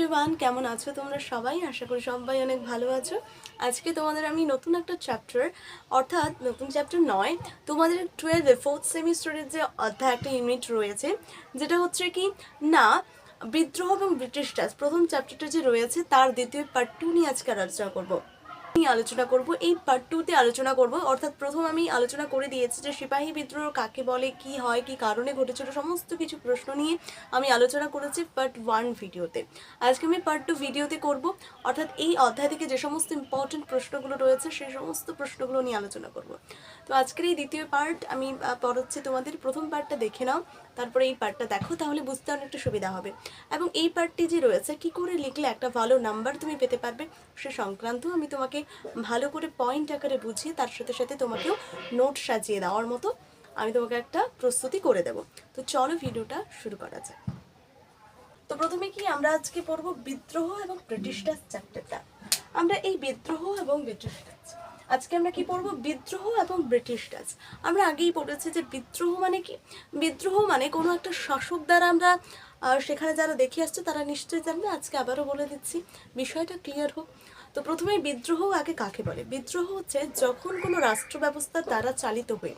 Everyone, কেমন আছো তোমরা সবাই? আশা করি সবাই অনেক ভালো আছো। আজকে তোমাদের আমি নতুন একটা চ্যাপ্টার, অর্থাৎ নতুন চ্যাপ্টার নয়, তোমাদের 12 ফোর্থ সেমিস্টারের যে অধ্যায় একটা ইউনিট রয়েছে, যেটা হচ্ছে কি না বিদ্রোহ এবং ব্রিটিশ রাজ, প্রথম চ্যাপ্টারটা যে রয়েছে তার দ্বিতীয় পার্ট 2 নিয়ে আজকে আলোচনা করবো। আলোচনা করব এই পার্ট 2 তে আলোচনা করব। অর্থাৎ প্রথম আমি আলোচনা করে দিয়েছি যে সিপাহী বিদ্রোহ কাকে বলে, কি হয়, কি কারণে ঘটেছিল, সমস্ত কিছু প্রশ্ন নিয়ে আমি আলোচনা করেছি পার্ট 1 ভিডিওতে। আজকে আমি পার্ট 2 ভিডিওতে করব, অর্থাৎ এই অধ্যায় থেকে যে সমস্ত ইম্পর্টেন্ট প্রশ্নগুলো রয়েছে সেই সমস্ত প্রশ্নগুলো নিয়ে আলোচনা করব। তো আজকের এই দ্বিতীয় পার্ট আমি পড়াচ্ছি তোমাদের। প্রথম পার্টটা দেখে নাও, তারপরে এই পার্টটা দেখো, তাহলে বুঝতে অনেকটা সুবিধা হবে। এবং এই পার্টটি যে রয়েছে কি করে লিখলে একটা ভালো নাম্বার তুমি পেতে পারবে সে সংক্রান্ত আমি তোমাকে ভালো করে পয়েন্ট আকারে বুঝিয়ে তার সাথে সাথে তোমাকেও নোট সাজিয়ে দেওয়ার মতো আমি তোমাকে একটা প্রস্তুতি করে দেব। তো চলো ভিডিওটা শুরু করা যাক। তো প্রথমে কি আমরা আজকে পড়বো বিদ্রোহ এবং ব্রিটিশ রাজ চ্যাপ্টারটা। আমরা এই বিদ্রোহ এবং ব্রিটিশ রাজ আজকে আমরা কি পড়বো? বিদ্রোহ এবং ব্রিটিশ রাজ। আমরা আগেই পড়েছি যে বিদ্রোহ মানে কি। বিদ্রোহ মানে কোনো একটা শাসক দ্বারা আমরা সেখানে যারা দেখে আসছে তারা নিশ্চয়ই জানবে, আজকে আবারও বলে দিচ্ছি বিষয়টা ক্লিয়ার হোক। তো প্রথমে বিদ্রোহ আগে কাকে বলে? বিদ্রোহ হচ্ছে যখন কোনো রাষ্ট্র ব্যবস্থার দ্বারা চালিত হয়ে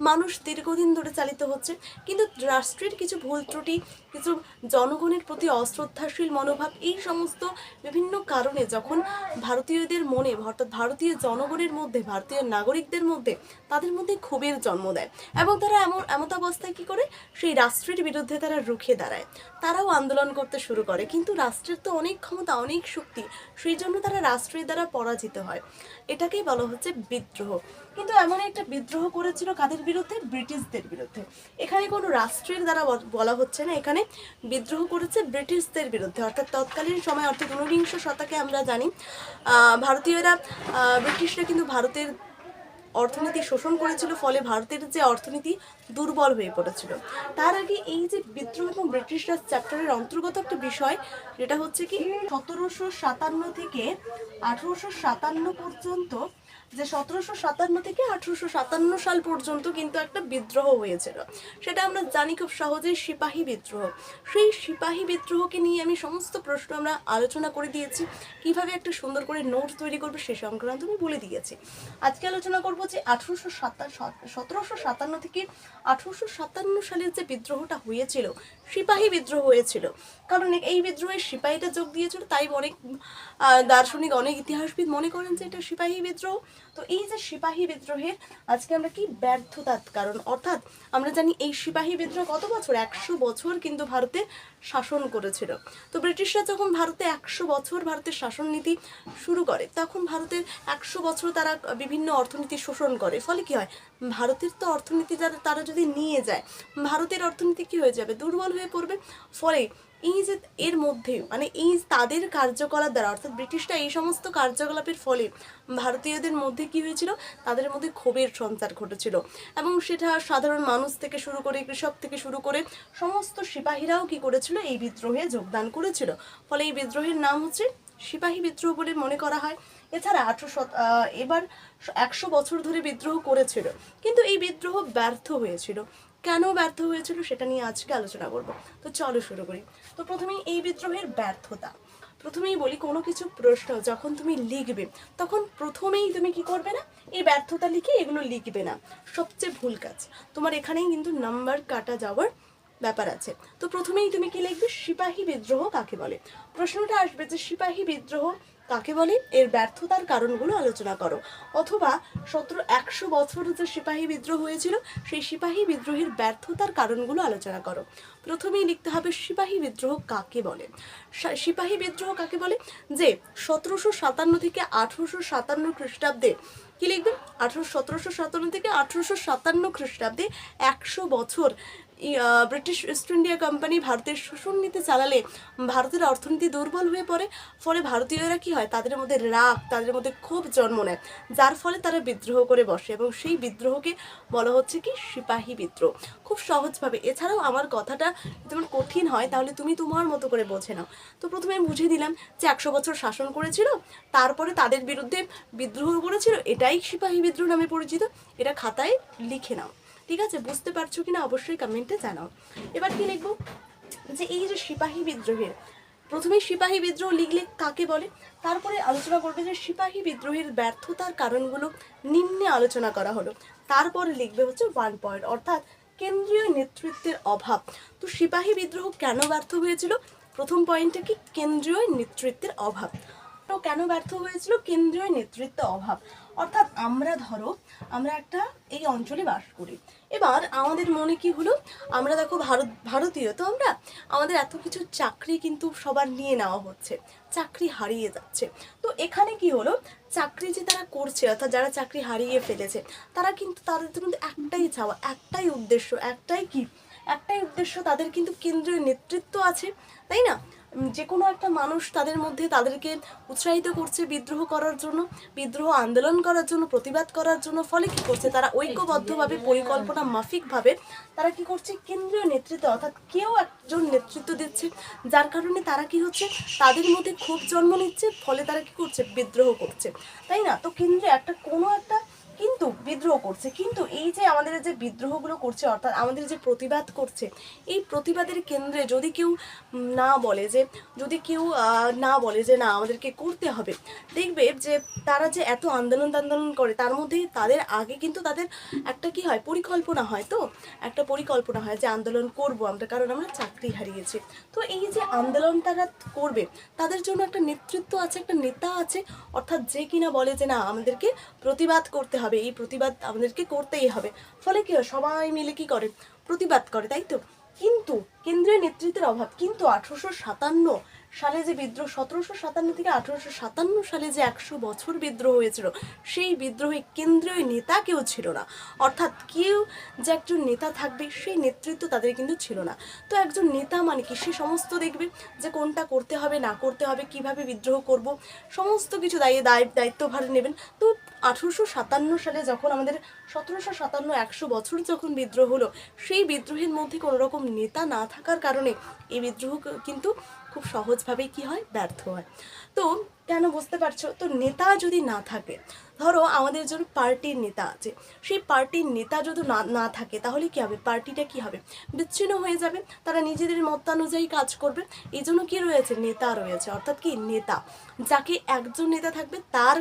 মানুষ দীর্ঘদিন ধরে চালিত হচ্ছে, কিন্তু রাষ্ট্রের কিছু ভুল ত্রুটি, কিছু জনগণের প্রতি অশ্রদ্ধাশীল মনোভাব, এই সমস্ত বিভিন্ন কারণে যখন ভারতীয়দের মনে, অর্থাৎ ভারতীয় জনগণের মধ্যে, ভারতীয় নাগরিকদের মধ্যে তাদের মধ্যে ক্ষোভের জন্ম দেয় এবং তারা এমত অবস্থায় কি করে সেই রাষ্ট্রের বিরুদ্ধে তারা রুখে দাঁড়ায়, তারাও আন্দোলন করতে শুরু করে। কিন্তু রাষ্ট্রের তো অনেক ক্ষমতা, অনেক শক্তি, সেই জন্য তারা রাষ্ট্রের দ্বারা পরাজিত হয়। এটাকেই বলা হচ্ছে বিদ্রোহ। কিন্তু এমন একটা বিদ্রোহ করেছিল কাদের বিরুদ্ধে? ব্রিটিশদের বিরুদ্ধে। এখানে কোনো রাষ্ট্রের দ্বারা বলা হচ্ছে না, এখানে বিদ্রোহ করেছে ব্রিটিশদের বিরুদ্ধে। অর্থাৎ তৎকালীন সময়, অর্থাৎ 19বিংশ শতকে আমরা জানি ভারতীয়রা, ব্রিটিশরা কিন্তু ভারতের অর্থনীতি শোষণ করেছিল, ফলে ভারতের যে অর্থনীতি দুর্বল হয়ে পড়েছিল। তার আগে এই যে বিদ্রোহ এবং ব্রিটিশ রাজ চ্যাপ্টারের অন্তর্গত একটা বিষয়, যেটা হচ্ছে কি 1757 থেকে 1857 পর্যন্ত, যে 1757 থেকে 1857 সাল পর্যন্ত কিন্তু একটা বিদ্রোহ হয়েছিল। সেটা আমরা জানি খুব সহজেই সিপাহী বিদ্রোহ। সেই সিপাহী বিদ্রোহকে নিয়ে আমি সমস্ত প্রশ্ন আমরা আলোচনা করে দিয়েছি, কিভাবে একটা সুন্দর করে নোট তৈরি করবে সে সংক্রান্ত আমি বলে দিয়েছি। আজকে আলোচনা করবো যে 1757 থেকে 1857 সালের যে বিদ্রোহটা হয়েছিল, সিপাহী বিদ্রোহ হয়েছিল। কারণ এই বিদ্রোহে সিপাহীটা যোগ দিয়েছিল, তাই অনেক দার্শনিক, অনেক ইতিহাসবিদ মনে করেন যে এটা সিপাহী বিদ্রোহ। তো এই যে সিপাহী বিদ্রোহের আজকে আমরা কি ব্যর্থতার কারণ, অর্থাৎ আমরা জানি এই সিপাহী বিদ্রোহ কত বছর, 100 বছর কিন্তু ভারতে শাসন করেছিল। তো ব্রিটিশরা যখন ভারতে 100 বছর ভারতের শাসন নীতি শুরু করে, তখন ভারতের 100 বছর তারা বিভিন্ন অর্থনীতি শোষণ করে। ফলে কি হয়, ভারতের তো অর্থনীতি তারা যদি নিয়ে যায়, ভারতের অর্থনীতি কি হয়ে যাবে, দুর্বল হয়ে পড়বে। ফলে এই যে এর মধ্যে মানে এই তাদের কার্যকলাপ দ্বারা, অর্থাৎ ব্রিটিশরা এই সমস্ত কার্যকলাপের ফলে ভারতীয়দের মধ্যে কি হয়েছিল, তাদের মধ্যে ক্ষোভের সঞ্চার ঘটেছিল। এবং সেটা সাধারণ মানুষ থেকে শুরু করে, কৃষক থেকে শুরু করে সমস্ত সিপাহীরাও কি করেছিল, এই বিদ্রোহে যোগদান করেছিল। ফলে এই বিদ্রোহের নাম হচ্ছে সিপাহী বিদ্রোহ বলে মনে করা হয়। এছাড়া এবার 100 বছর ধরে বিদ্রোহ করেছিল, কিন্তু এই বিদ্রোহ ব্যর্থ হয়েছিল। কেন ব্যর্থ হয়েছিল সেটা নিয়ে আজকে আলোচনা করব। তো চলো শুরু করি। তো প্রথমেই এই বিদ্রোহের ব্যর্থতা। প্রথমেই বলি, কোনো কিছু প্রশ্ন যখন তুমি লিখবে, তখন প্রথমেই তুমি কি করবে না, এই ব্যর্থতা লিখে এগুলো লিখবে না, সবচেয়ে ভুল কাজ। তোমার এখানেই কিন্তু নাম্বার কাটা যাওয়ার ব্যাপার আছে। তো প্রথমেই তুমি কি লিখবে, সিপাহী বিদ্রোহ কাকে বলে। প্রশ্নটা আসবে যে সিপাহী বিদ্রোহ কাকে বলে, এর ব্যর্থতার কারণগুলো আলোচনা করো। অথবা 100 বছর যে সিপাহী বিদ্রোহ হয়েছিল, সেই সিপাহী বিদ্রোহের ব্যর্থতার কারণগুলো আলোচনা করো। প্রথমেই লিখতে হবে সিপাহী বিদ্রোহ কাকে বলে। সিপাহী বিদ্রোহ কাকে বলে, যে 1757 থেকে 1857 খ্রিস্টাব্দে কি লিখবে, 1757 থেকে 1857 খ্রিস্টাব্দে 100 বছর ব্রিটিশ ইস্ট ইন্ডিয়া কোম্পানি ভারতের শোষণ নীতি চালালে ভারতের অর্থনীতি দুর্বল হয়ে পড়ে। ফলে ভারতীয়রা কি হয়, তাদের মধ্যে রাগ, তাদের মধ্যে ক্ষোভ জন্ম নেয়, যার ফলে তারা বিদ্রোহ করে বসে এবং সেই বিদ্রোহকে বলা হচ্ছে কি সিপাহী বিদ্রোহ। খুব সহজভাবে, এছাড়াও আমার কথাটা যেমন কঠিন হয় তাহলে তুমি তোমার মতো করে বোঝে নাও। তো প্রথমে আমি বুঝিয়ে দিলাম যে 100 বছর শাসন করেছিল, তারপরে তাদের বিরুদ্ধে বিদ্রোহ করেছিল, এটাই সিপাহী বিদ্রোহ নামে পরিচিত। এটা খাতায় লিখে নাও, ঠিক আছে? বুঝতে পারছো কিনা অবশ্যই কমেন্টে জানাও। এবার কি লিখবো, যে এই যে সিপাহী বিদ্রোহের প্রথমে সিপাহী বিদ্রোহ লিখলে কাকে বলে, তারপরে আলোচনা করবে যে সিপাহী বিদ্রোহের ব্যর্থতার কারণগুলো নিম্নে আলোচনা করা হলো, তারপরে লিখবে হচ্ছে 1 পয়েন্ট, অর্থাৎ কেন্দ্রীয় নেতৃত্বের অভাব। তো সিপাহী বিদ্রোহ কেন ব্যর্থ হয়েছিল, প্রথম পয়েন্টটা কি, কেন্দ্রীয় নেতৃত্বের অভাব। তো কেন ব্যর্থ হয়েছিল, কেন্দ্রীয় নেতৃত্ব অভাব। অর্থাৎ আমরা একটা এই অঞ্চলে বাস করি, এবার আমাদের মনে কি হলো, আমরা দেখো ভারতীয়, তো আমাদের এত কিছু চাকরি কিন্তু সবার নিয়ে নেওয়া হচ্ছে, চাকরি হারিয়ে যাচ্ছে। তো এখানে কি হলো, চাকরি যে তারা করছে, অর্থাৎ যারা চাকরি হারিয়ে ফেলেছে, তারা কিন্তু তাদের কিন্তু একটাই চাওয়া, একটাই উদ্দেশ্য, একটাই উদ্দেশ্য, তাদের কিন্তু কেন্দ্রীয় নেতৃত্ব আছে, তাই না? যে কোনো একটা মানুষ তাদের মধ্যে তাদেরকে উৎসাহিত করছে বিদ্রোহ করার জন্য, বিদ্রোহ আন্দোলন করার জন্য, প্রতিবাদ করার জন্য। ফলে কি করছে, তারা ঐক্যবদ্ধভাবে পরিকল্পনা মাফিকভাবে তারা কি করছে, কেন্দ্রীয় নেতৃত্ব, অর্থাৎ কেউ একজন নেতৃত্ব দিচ্ছে, যার কারণে তারা কি হচ্ছে, তাদের মধ্যে ক্ষোভ জন্ম নিচ্ছে, ফলে তারা কি করছে, বিদ্রোহ করছে, তাই না? তো কেন্দ্রে কোনো একটা কিন্তু বিদ্রোহ করছে, কিন্তু এই যে আমাদের যে বিদ্রোহগুলো করছে, অর্থাৎ আমাদের যে প্রতিবাদ করছে, এই প্রতিবাদের কেন্দ্রে যদি কেউ না বলে যে না আমাদেরকে করতে হবে, দেখবে যে তারা যে এত আন্দোলন করে, তার মধ্যেই তাদের আগে কিন্তু তাদের একটা কি হয়, পরিকল্পনা হয়, তো একটা পরিকল্পনা হয় যে আন্দোলন করব আমরা, কারণ আমরা চাকরি হারিয়েছি। তো এই যে আন্দোলন তারা করবে, তাদের জন্য একটা নেতৃত্ব আছে, একটা নেতা আছে, অর্থাৎ যে কিনা বলে যে না আমাদেরকে প্রতিবাদ করতে হবে, এই প্রতিবাদ আমাদেরকে করতেই হবে। ফলে কি হয়, সবাই মিলে কি করে, প্রতিবাদ করে, তাই তো? কিন্তু কেন্দ্রীয় নেতৃত্বের অভাব। কিন্তু 1857 সালে যে বিদ্রোহ, 1757 থেকে 1857 সালে যে 100 বছর বিদ্রোহ হয়েছিল, সেই বিদ্রোহে কেন্দ্রীয় নেতা কেউ ছিল না, অর্থাৎ কেউ যে একজন নেতা থাকবে সেই নেতৃত্ব তাদের কিন্তু ছিল না। তো একজন নেতা মানে কি, সে সমস্ত দেখবে যে কোনটা করতে হবে না করতে হবে, কিভাবে বিদ্রোহ করব, সমস্ত কিছু দায়িত্বভার নেবেন। তো 1857 সালে যখন আমাদের 1757 100 বছর যখন বিদ্রোহ হলো, সেই বিদ্রোহের মধ্যে কোনো রকম নেতা না থাকার কারণে এই বিদ্রোহ কিন্তু খুব সহজভাবেই কি হয়, ব্যর্থ হয়। তো কেন, বুঝতে পারছো? তো নেতা যদি না থাকে, ধরো আমাদের জন্য পার্টির নেতা আছে, সেই পার্টির নেতা যদি না থাকে, তাহলে কি হবে, পার্টিটা কি হবে, বিচ্ছিন্ন হয়ে যাবে, তারা নিজেদের মতানুযায়ী কাজ করবে। এই জন্য কি রয়েছে, নেতা রয়েছে, অর্থাৎ কি, নেতা, যাকে একজন নেতা থাকবে, তার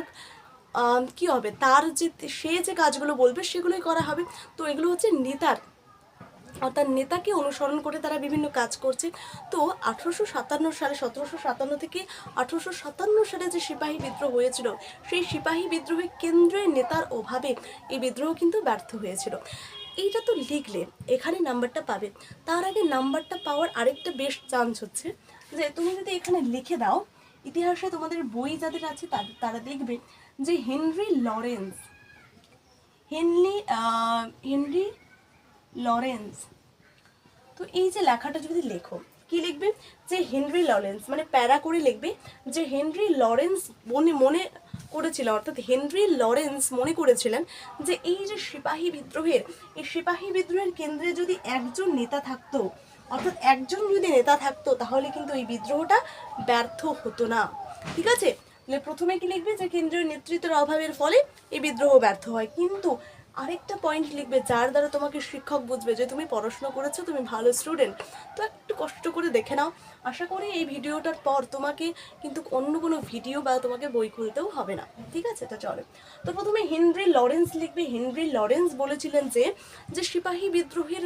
কি হবে, তার যে সে যে কাজগুলো বলবে সেগুলোই করা হবে। তো এগুলো হচ্ছে নেতার, অর্থাৎ নেতাকে অনুসরণ করে তারা বিভিন্ন কাজ করছে। তো 1857 সালে, 1757 থেকে 1857 সালে যে সিপাহী বিদ্রোহ হয়েছিল, সেই সিপাহী বিদ্রোহে কেন্দ্রীয় নেতার অভাবে এই বিদ্রোহ কিন্তু ব্যর্থ হয়েছিল। এইটা তো লিখলে এখানে নাম্বারটা পাবে। তার আগে নাম্বারটা পাওয়ার আরেকটা বেশ চান্স হচ্ছে যে তুমি যদি এখানে লিখে দাও, ইতিহাসে তোমাদের বই যাদের আছে তারা দেখবে যে হেনরি লরেন্স। তো এই যে লেখাটা যদি লেখো, কি লিখবে, যে হেনরি লরেন্স, মানে প্যারা করে লিখবে যে হেনরি লরেন্স মনে করেছিলেন, অর্থাৎ হেনরি লরেন্স মনে করেছিলেন যে এই যে সিপাহী বিদ্রোহের কেন্দ্রে যদি একজন নেতা থাকতো, অর্থাৎ একজন যদি নেতা থাকতো, তাহলে কিন্তু এই বিদ্রোহটা ব্যর্থ হতো না। ঠিক আছে, প্রথমে কি লিখবে, যে কেন্দ্রীয় নেতৃত্বের অভাবের ফলে এই বিদ্রোহ ব্যর্থ হয়। কিন্তু আরেকটা পয়েন্ট লিখবে যার দ্বারা তোমাকে শিক্ষক বুঝবে যে তুমি পড়াশোনা করেছো, তুমি ভালো স্টুডেন্ট। তো একটু কষ্ট করে দেখে নাও, আশা করি এই ভিডিওটার পর তোমাকে কিন্তু অন্য কোনো ভিডিও বা তোমাকে বই খুলতেও হবে না। ঠিক আছে, তো চলো। তো প্রথমে হেনরি লরেন্স লিখবে। হেনরি লরেন্স বলেছিলেন যে সিপাহী বিদ্রোহের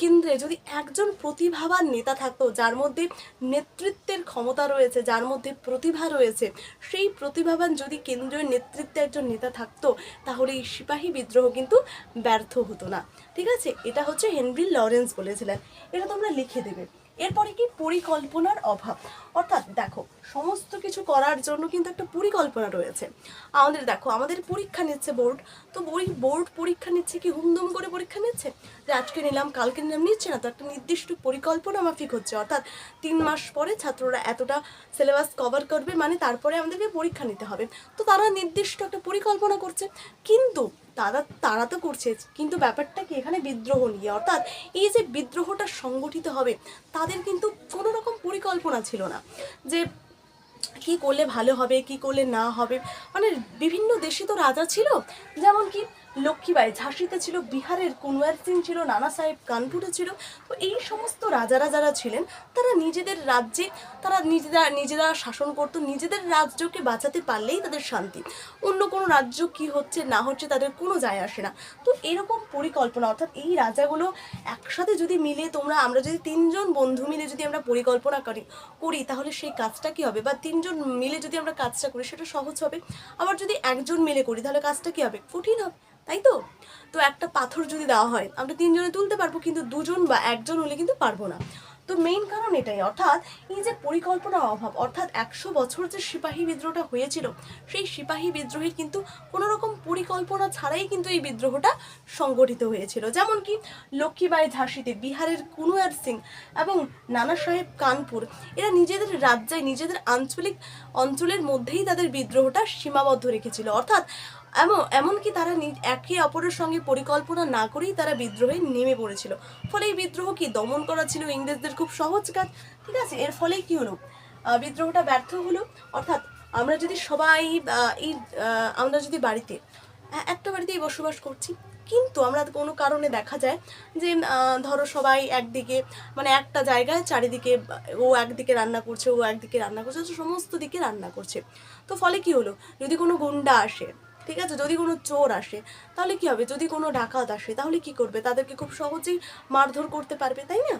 কেন্দ্রে যদি একজন প্রতিভাবান নেতা থাকতো, যার মধ্যে নেতৃত্বের ক্ষমতা রয়েছে, যার মধ্যে প্রতিভা রয়েছে, সেই প্রতিভাবান যদি কেন্দ্রীয় নেতৃত্বে একজন নেতা থাকতো, তাহলে এই সিপাহী বিদ্রোহ কিন্তু ব্যর্থ হতো না। ঠিক আছে, এটা হচ্ছে হেনরি লরেন্স বলেছিলেন, এটা তোমরা লিখে দেবে। এরপরে কি, পরিকল্পনার অভাব। অর্থাৎ দেখো, সমস্ত কিছু করার জন্য কিন্তু একটা পরিকল্পনা রয়েছে। আমাদের পরীক্ষা নিচ্ছে বোর্ড, তো বোর্ড পরীক্ষা নিচ্ছে কি হুমদুম করে পরীক্ষা নিচ্ছে, যে আজকে নিলাম কালকে নিলাম, নিচ্ছে না তো, একটা নির্দিষ্ট পরিকল্পনা মাফিক হচ্ছে। অর্থাৎ 3 মাস পরে ছাত্ররা এতটা সিলেবাস কভার করবে, মানে তারপরে আমাদেরকে পরীক্ষা নিতে হবে। তো তারা নির্দিষ্ট একটা পরিকল্পনা করছে, কিন্তু তারা তো করছে, কিন্তু ব্যাপারটা কি, এখানে বিদ্রোহ নিয়ে, অর্থাৎ এই যে বিদ্রোহটা সংগঠিত হবে, তাদের কিন্তু কোনো রকম পরিকল্পনা ছিল না যে কি করলে ভালো হবে, কি করলে না হবে। মানে বিভিন্ন দেশে তো রাজা ছিল, যেমন কি লক্ষ্মীবাই ঝাঁসিতে ছিল, বিহারের কুনওয়ার সিং ছিল, নানা সাহেব কানপুরে ছিল। তো এই সমস্ত রাজারা যারা ছিলেন তারা নিজেদের রাজ্যে তারা নিজেরা শাসন করতো, নিজেদের রাজ্যকে বাঁচাতে পারলেই তাদের শান্তি, অন্য কোনো রাজ্য কি হচ্ছে না হচ্ছে তাদের কোনো যায় আসে না। তো এরকম পরিকল্পনা, অর্থাৎ এই রাজাগুলো একসাথে যদি মিলে আমরা যদি তিনজন বন্ধু মিলে যদি আমরা পরিকল্পনা করি তাহলে সেই কাজটা কি হবে, বা তিনজন মিলে যদি আমরা কাজটা করি সেটা সহজ হবে। আবার যদি একজন মিলে করি তাহলে কাজটা কি হবে, কঠিন হবে, তাই তো? তো একটা পাথর যদি দেওয়া হয় আমরা তিনজনে তুলতে পারবো, কিন্তু দুজন বা একজন হলে কিন্তু পারবো না। তো মেইন কারণ এটাই, অর্থাৎ এই যে পরিকল্পনার অভাব, অর্থাৎ 100 বছর যে সিপাহী বিদ্রোহটা হয়েছিল সেই সিপাহী বিদ্রোহের কিন্তু কোনো রকম পরিকল্পনা ছাড়াই কিন্তু এই বিদ্রোহটা সংগঠিত হয়েছিল। যেমন কি লক্ষ্মীবাই ঝাঁসিতে, বিহারের কুনওয়ার সিং এবং নানা সাহেব কানপুর এরা নিজেদের রাজ্যে নিজেদের অঞ্চলের মধ্যেই তাদের বিদ্রোহটা সীমাবদ্ধ রেখেছিল, অর্থাৎ এমনকি তারা একে অপরের সঙ্গে পরিকল্পনা না করেই তারা বিদ্রোহে নেমে পড়েছিল। ফলে এই বিদ্রোহ কি দমন করা ছিল ইংরেজদের খুব সহজ কাজ, ঠিক আছে? এর ফলে কি হলো, বিদ্রোহটা ব্যর্থ হলো। অর্থাৎ আমরা যদি সবাই আমরা যদি একটা বাড়িতেই বসবাস করছি, কিন্তু আমরা কোনো কারণে দেখা যায় যে ধরো সবাই একদিকে মানে একটা জায়গায় চারিদিকে ও একদিকে রান্না করছে, ও একদিকে রান্না করছে, সমস্ত দিকে রান্না করছে। তো ফলে কি হলো, যদি কোনো গুন্ডা আসে, ঠিক আছে, যদি কোনো চোর আসে তাহলে কি হবে, যদি কোনো ডাকাত আসে তাহলে কি করবে, তাদেরকে খুব সহজেই মারধর করতে পারবে, তাই না?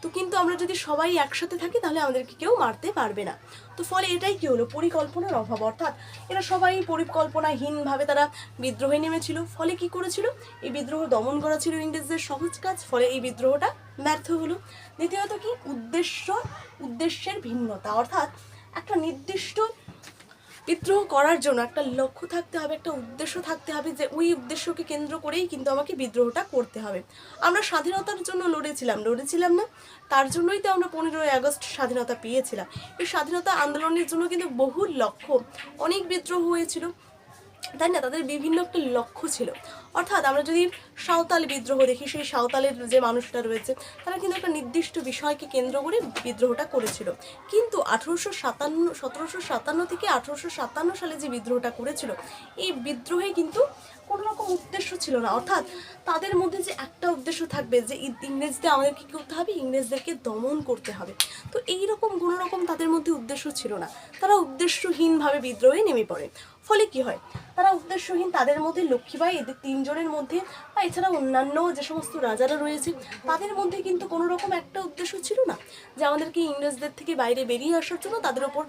তো কিন্তু আমরা যদি সবাই একসাথে থাকি তাহলে আমাদেরকে কেউ মারতে পারবে না। তো ফলে এটাই কি হলো, পরিকল্পনার অভাব, অর্থাৎ এরা সবাই পরিকল্পনাহীনভাবে তারা বিদ্রোহে নেমেছিল। ফলে কি করেছিল, এই বিদ্রোহ দমন করা ছিল ইংরেজদের সহজ কাজ, ফলে এই বিদ্রোহটা ব্যর্থ হলো। দ্বিতীয়ত কি, উদ্দেশ্যের ভিন্নতা, অর্থাৎ একটা নির্দিষ্ট বিদ্রোহ করার জন্য একটা লক্ষ্য থাকতে হবে, একটা উদ্দেশ্য থাকতে হবে, যে ওই উদ্দেশ্যকে কেন্দ্র করেই কিন্তু আমাকে বিদ্রোহটা করতে হবে। আমরা স্বাধীনতার জন্য লড়েছিলাম না? তার জন্যই তো আমরা 15ই আগস্ট স্বাধীনতা পেয়েছিলাম। এই স্বাধীনতা আন্দোলনের জন্য কিন্তু বহু অনেক বিদ্রোহ হয়েছিল, তাই না? তাদের বিভিন্ন একটা লক্ষ্য ছিল। অর্থাৎ আমরা যদি সাঁওতাল বিদ্রোহ দেখি, সেই সাঁওতালের যে মানুষটা রয়েছে তারা কিন্তু একটা নির্দিষ্ট বিষয়কে কেন্দ্র করে বিদ্রোহটা করেছিল। কিন্তু 1757 থেকে 1857 সালে যে বিদ্রোহটা করেছিল, এই বিদ্রোহে কিন্তু কোনো রকম উদ্দেশ্য ছিল না। অর্থাৎ তাদের মধ্যে যে একটা উদ্দেশ্য থাকবে যে ইংরেজদের আমাদের কী করতে হবে, ইংরেজদেরকে দমন করতে হবে। তো এইরকম কোনো রকম তাদের মধ্যে উদ্দেশ্য ছিল না, তারা উদ্দেশ্যহীনভাবে বিদ্রোহে নেমে পড়ে। ফলে কি হয়, তারা উদ্দেশ্যহীন, তাদের মধ্যে লক্ষ্মীবাই এদের তিনজনের মধ্যে বা এছাড়া অন্যান্য যে সমস্ত রাজারা রয়েছে তাদের মধ্যে কিন্তু কোনো রকম একটা উদ্দেশ্য ছিল না যে আমাদেরকে ইংরেজদের থেকে বাইরে বেরিয়ে আসার জন্য তাদের ওপর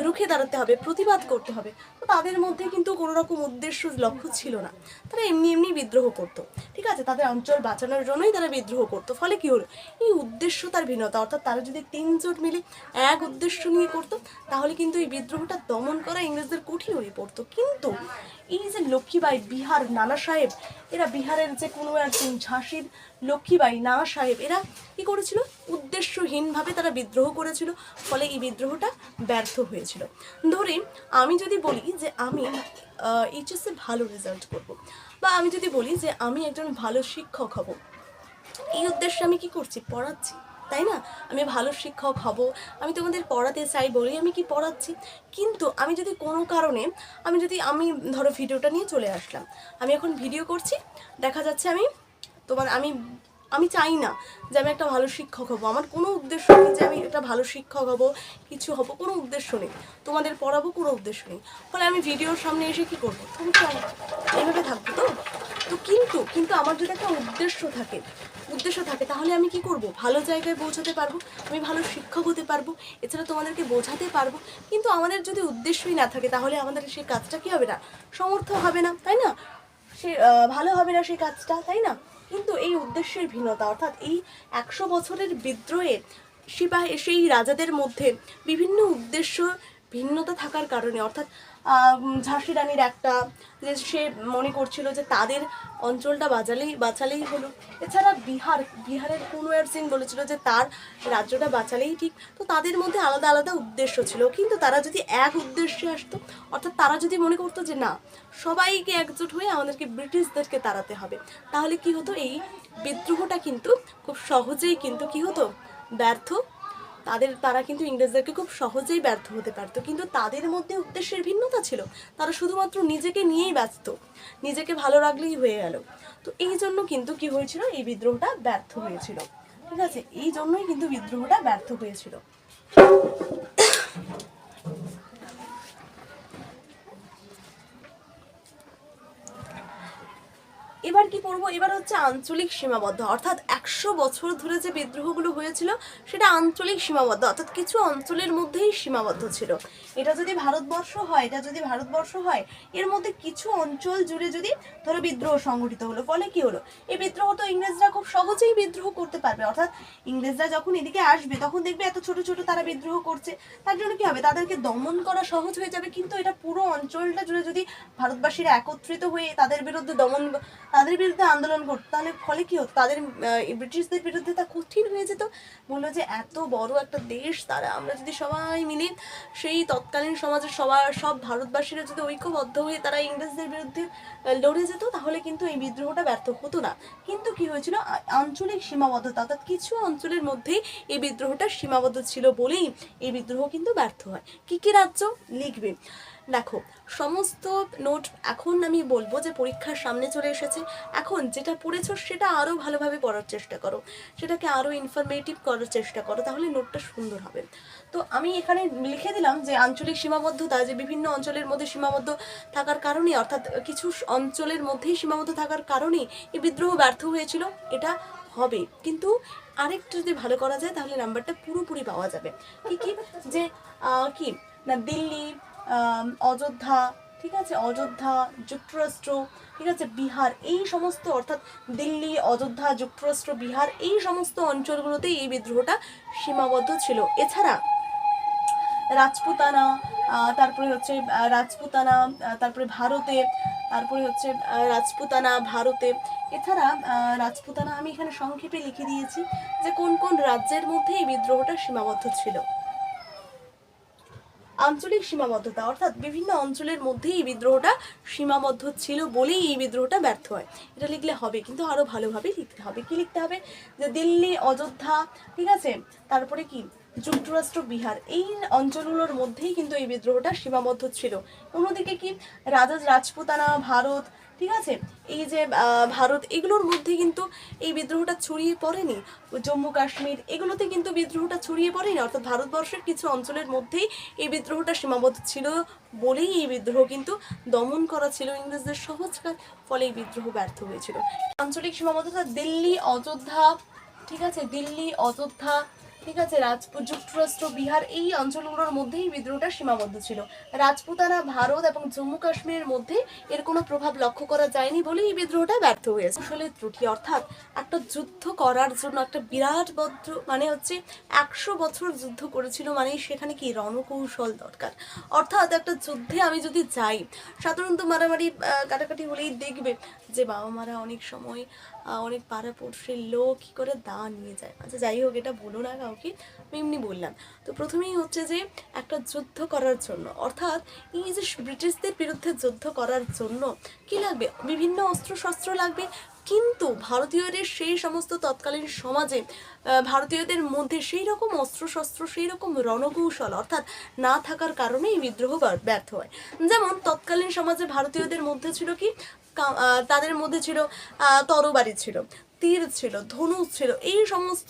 রুখে দাঁড়াতে হবে, প্রতিবাদ করতে হবে। তো তাদের মধ্যে কিন্তু কোনো রকম উদ্দেশ্য লক্ষ্য ছিল না, তারা এমনি বিদ্রোহ করতো, ঠিক আছে, তাদের অঞ্চল বাঁচানোর জন্যই তারা বিদ্রোহ করতো। ফলে কি হলো, এই উদ্দেশ্য তার ভিন্নতা, অর্থাৎ তারা যদি তিনজন মিলে এক উদ্দেশ্য নিয়ে করতো তাহলে কিন্তু এই বিদ্রোহটা দমন করা ইংরেজদের কঠিন হয়ে পড়তো। কিন্তু এই যে লক্ষ্মীবাই, বিহার নানা সাহেব, এরা বিহারের যে কুনওয়ার সিং, ঝাঁসির লক্ষ্মীবাই, নানা সাহেব এরা কি করেছিল, উদ্দেশ্যহীনভাবে তারা বিদ্রোহ করেছিল। ফলে এই বিদ্রোহটা ব্যর্থ হয়েছিল। ধরে আমি যদি বলি যে আমি এইচএসে ভালো রেজাল্ট করব, বা আমি যদি বলি যে আমি একজন ভালো শিক্ষক হব, এই উদ্দেশ্যে আমি কি করছি, পড়াচ্ছি, তাই না? আমি ভালো শিক্ষক হব, আমি তোমাদের পড়াতে চাই বলেই আমি কি পড়াচ্ছি। কিন্তু আমি যদি কোনো কারণে আমি ধরো ভিডিওটা নিয়ে চলে আসলাম, আমি এখন ভিডিও করছি, দেখা যাচ্ছে আমি চাই না যে আমি একটা ভালো শিক্ষক হব, আমার কোনো উদ্দেশ্য নেই যে আমি একটা ভালো শিক্ষক হব, কিছু হব, কোনো উদ্দেশ্য নেই, তোমাদের পড়াবো, কোনো উদ্দেশ্য নেই। ফলে আমি ভিডিওর সামনে এসে কি করবো, তুমি এইভাবে থাকবো। তো কিন্তু আমার যদি একটা উদ্দেশ্য থাকে তাহলে আমি কি করব, ভালো জায়গায় পৌঁছাতে পারবো, আমি ভালো শিক্ষক হতে পারবো, এছাড়া তোমাদেরকে বোঝাতে পারবো। কিন্তু আমাদের যদি উদ্দেশ্যই না থাকে তাহলে আমাদের সেই কাজটা কি হবে না, সমর্থ হবে না, তাই না? সে ভালো হবে না সেই কাজটা, তাই না? কিন্তু এই উদ্দেশ্যের ভিন্নতা, অর্থাৎ এই 100 বছরের বিদ্রোহে সেই রাজাদের মধ্যে বিভিন্ন উদ্দেশ্য ভিন্নতা থাকার কারণে, অর্থাৎ ঝাঁসি রানীর একটা যে সে মনে করছিল যে তাদের অঞ্চলটা বাঁচালেই হলো, এছাড়া বিহারের কুনওয়ার সিং বলেছিল যে তার রাজ্যটা বাঁচালেই ঠিক। তো তাদের মধ্যে আলাদা আলাদা উদ্দেশ্য ছিল, কিন্তু তারা যদি এক উদ্দেশ্যে আসতো, অর্থাৎ তারা যদি মনে করতো যে না, সবাইকে একজোট হয়ে আমাদেরকে ব্রিটিশদেরকে তাড়াতে হবে, তাহলে কি হতো, এই বিদ্রোহটা কিন্তু খুব সহজেই কিন্তু কি হতো, ব্যর্থ তারা কিন্তু ইংরেজদেরকে খুব সহজেই ব্যর্থ হতে পারতো, কিন্তু তাদের মধ্যে উদ্দেশ্যের ভিন্নতা ছিল। তারা শুধুমাত্র নিজেকে নিয়েই ব্যস্ত, নিজেকে ভালো রাখলেই হয়ে গেল। তো এই জন্য কিন্তু কি হয়েছিল, এই বিদ্রোহটা ব্যর্থ হয়েছিল। ঠিক আছে, এই জন্যই কিন্তু বিদ্রোহটা ব্যর্থ হয়েছিল। এবার কি পড়বো, এবার হচ্ছে আঞ্চলিক সীমাবদ্ধ, অর্থাৎ 100 বছর ধরে যে বিদ্রোহগুলো হয়েছিল সেটা আঞ্চলিক সীমাবদ্ধ, অর্থাৎ কিছু অঞ্চলের মধ্যেই সীমাবদ্ধ ছিল। এটা যদি ভারতবর্ষ হয়, এর মধ্যে কিছু অঞ্চল জুড়ে যদি ধরো বিদ্রোহ সংঘটিত হলো, ফলে কি হলো, এই বিদ্রোহ তো ইংরেজরা খুব সহজেই বিদ্রোহ করতে পারবে। অর্থাৎ ইংরেজরা যখন এদিকে আসবে তখন দেখবে এত ছোট ছোট তারা বিদ্রোহ করছে, তার জন্য কি হবে, তাদেরকে দমন করা সহজ হয়ে যাবে। কিন্তু এটা পুরো অঞ্চলটা জুড়ে যদি ভারতবাসীরা একত্রিত হয়ে তাদের বিরুদ্ধে আন্দোলন করতো, তাহলে ফলে কি হতো, তাদের ব্রিটিশদের বিরুদ্ধে তা কঠিন হয়ে যেত। বললো যে এত বড় একটা দেশ, আমরা যদি সবাই মিলে সেই তৎকালীন সমাজের সব ভারতবাসীরা যদি ঐক্যবদ্ধ হয়ে তারা ইংরেজদের বিরুদ্ধে লড়ে যেত, তাহলে কিন্তু এই বিদ্রোহটা ব্যর্থ হতো না। কিন্তু কি হয়েছিল, আঞ্চলিক সীমাবদ্ধতা, অর্থাৎ কিছু অঞ্চলের মধ্যেই এই বিদ্রোহটা সীমাবদ্ধ ছিল বলেই এই বিদ্রোহ কিন্তু ব্যর্থ হয়। কি কি রাজ্য লিখবে, দেখো সমস্ত নোট এখন আমি বলবো যে পরীক্ষার সামনে চলে এসেছে, এখন যেটা পড়েছো সেটা আরও ভালোভাবে পড়ার চেষ্টা করো, সেটাকে আরও ইনফরমেটিভ করার চেষ্টা করো, তাহলে নোটটা সুন্দর হবে। তো আমি এখানে লিখে দিলাম যে আঞ্চলিক সীমাবদ্ধতা, যে বিভিন্ন অঞ্চলের মধ্যে সীমাবদ্ধ থাকার কারণে, অর্থাৎ কিছু অঞ্চলের মধ্যেই সীমাবদ্ধ থাকার কারণেই এই বিদ্রোহ ব্যর্থ হয়েছিল, এটা হবে। কিন্তু আরেকটু যদি ভালো করা যায় তাহলে নাম্বারটা পুরোপুরি পাওয়া যাবে। কি যে কি না, দিল্লি, অযোধ্যা, ঠিক আছে, অযোধ্যা, যুক্তরাষ্ট্র, ঠিক আছে, বিহার, এই সমস্ত, অর্থাৎ দিল্লি, অযোধ্যা, যুক্তরাষ্ট্র, বিহার, এই সমস্ত অঞ্চলগুলোতে এই বিদ্রোহটা সীমাবদ্ধ ছিল। এছাড়া রাজপুতানা, তারপরে হচ্ছে তারপরে ভারতে, এছাড়া রাজপুতানা আমি এখানে সংক্ষেপে লিখে দিয়েছি যে কোন কোন রাজ্যের মধ্যে এই বিদ্রোহটা সীমাবদ্ধ ছিল। আঞ্চলিক সীমাবদ্ধতা, অর্থাৎ বিভিন্ন অঞ্চলের মধ্যেই এই বিদ্রোহটা সীমাবদ্ধ ছিল বলেই এই বিদ্রোহটা ব্যর্থ হয়। এটা লিখলে হবে, কিন্তু আরো ভালোভাবে লিখতে হবে। কি লিখতে হবে, যে দিল্লি, অযোধ্যা, ঠিক আছে, তারপরে কি যুক্তরাষ্ট্র, বিহার, এই অঞ্চলগুলোর মধ্যেই কিন্তু এই বিদ্রোহটা সীমাবদ্ধ ছিল। অন্যদিকে কি রাজপুতানা, ভারত, ঠিক আছে, এই যে ভারত, এগুলোর মধ্যে কিন্তু এই বিদ্রোহটা ছড়িয়ে পড়েনি। জম্মু কাশ্মীর, এগুলোতে কিন্তু বিদ্রোহটা ছড়িয়ে পড়েনি, অর্থাৎ ভারতবর্ষের কিছু অঞ্চলের মধ্যেই এই বিদ্রোহটা সীমাবদ্ধ ছিল বলেই এই বিদ্রোহ কিন্তু দমন করা ছিল ইংরেজদের সহজ কাজ, ফলে এই বিদ্রোহ ব্যর্থ হয়েছিল। আঞ্চলিক সীমাবদ্ধতা দিল্লি, অযোধ্যা, ঠিক আছে, ঠিক আছে, যুক্তরাষ্ট্র, বিহার, এই অঞ্চলগুলোর মধ্যেই বিদ্রোহটা সীমাবদ্ধ ছিল। রাজপুতানা, ভারত এবং জম্মু কাশ্মীরের মধ্যে এর কোনো প্রভাব লক্ষ্য করা যায়নি বলে এই বিদ্রোহটা ব্যর্থ হয়েছে। কৌশলের ত্রুটি, অর্থাৎ একটা যুদ্ধ করার জন্য একটা বিরাট মানে হচ্ছে 100 বছর যুদ্ধ করেছিল, মানে সেখানে কি রণকৌশল দরকার। অর্থাৎ একটা যুদ্ধে আমি যদি যাই, সাধারণত মারামারি কাটাকাটি হলেই দেখবে যে বাবা মারা অনেক সময় অনেক পাড়াপড়শির লোক কী করে দা নিয়ে যায়। আচ্ছা যাই হোক, এটা বলো না কাউকে, আমি এমনি বললাম। তো প্রথমেই হচ্ছে যে একটা যুদ্ধ করার জন্য, অর্থাৎ এই যে ব্রিটিশদের বিরুদ্ধে যুদ্ধ করার জন্য কি লাগবে, বিভিন্ন অস্ত্রশস্ত্র লাগবে। কিন্তু ভারতীয়দের সেই সমস্ত তৎকালীন সমাজে ভারতীয়দের মধ্যে সেই রকম অস্ত্রশস্ত্র, সেই রকম রণকৌশল অর্থাৎ না থাকার কারণে এই বিদ্রোহ ব্যর্থ হয়। যেমন তৎকালীন সমাজে ভারতীয়দের মধ্যে ছিল কি, তাদের মধ্যে ছিল তরবারি ছিল, তীর ছিল, ধনুক ছিল, এই সমস্ত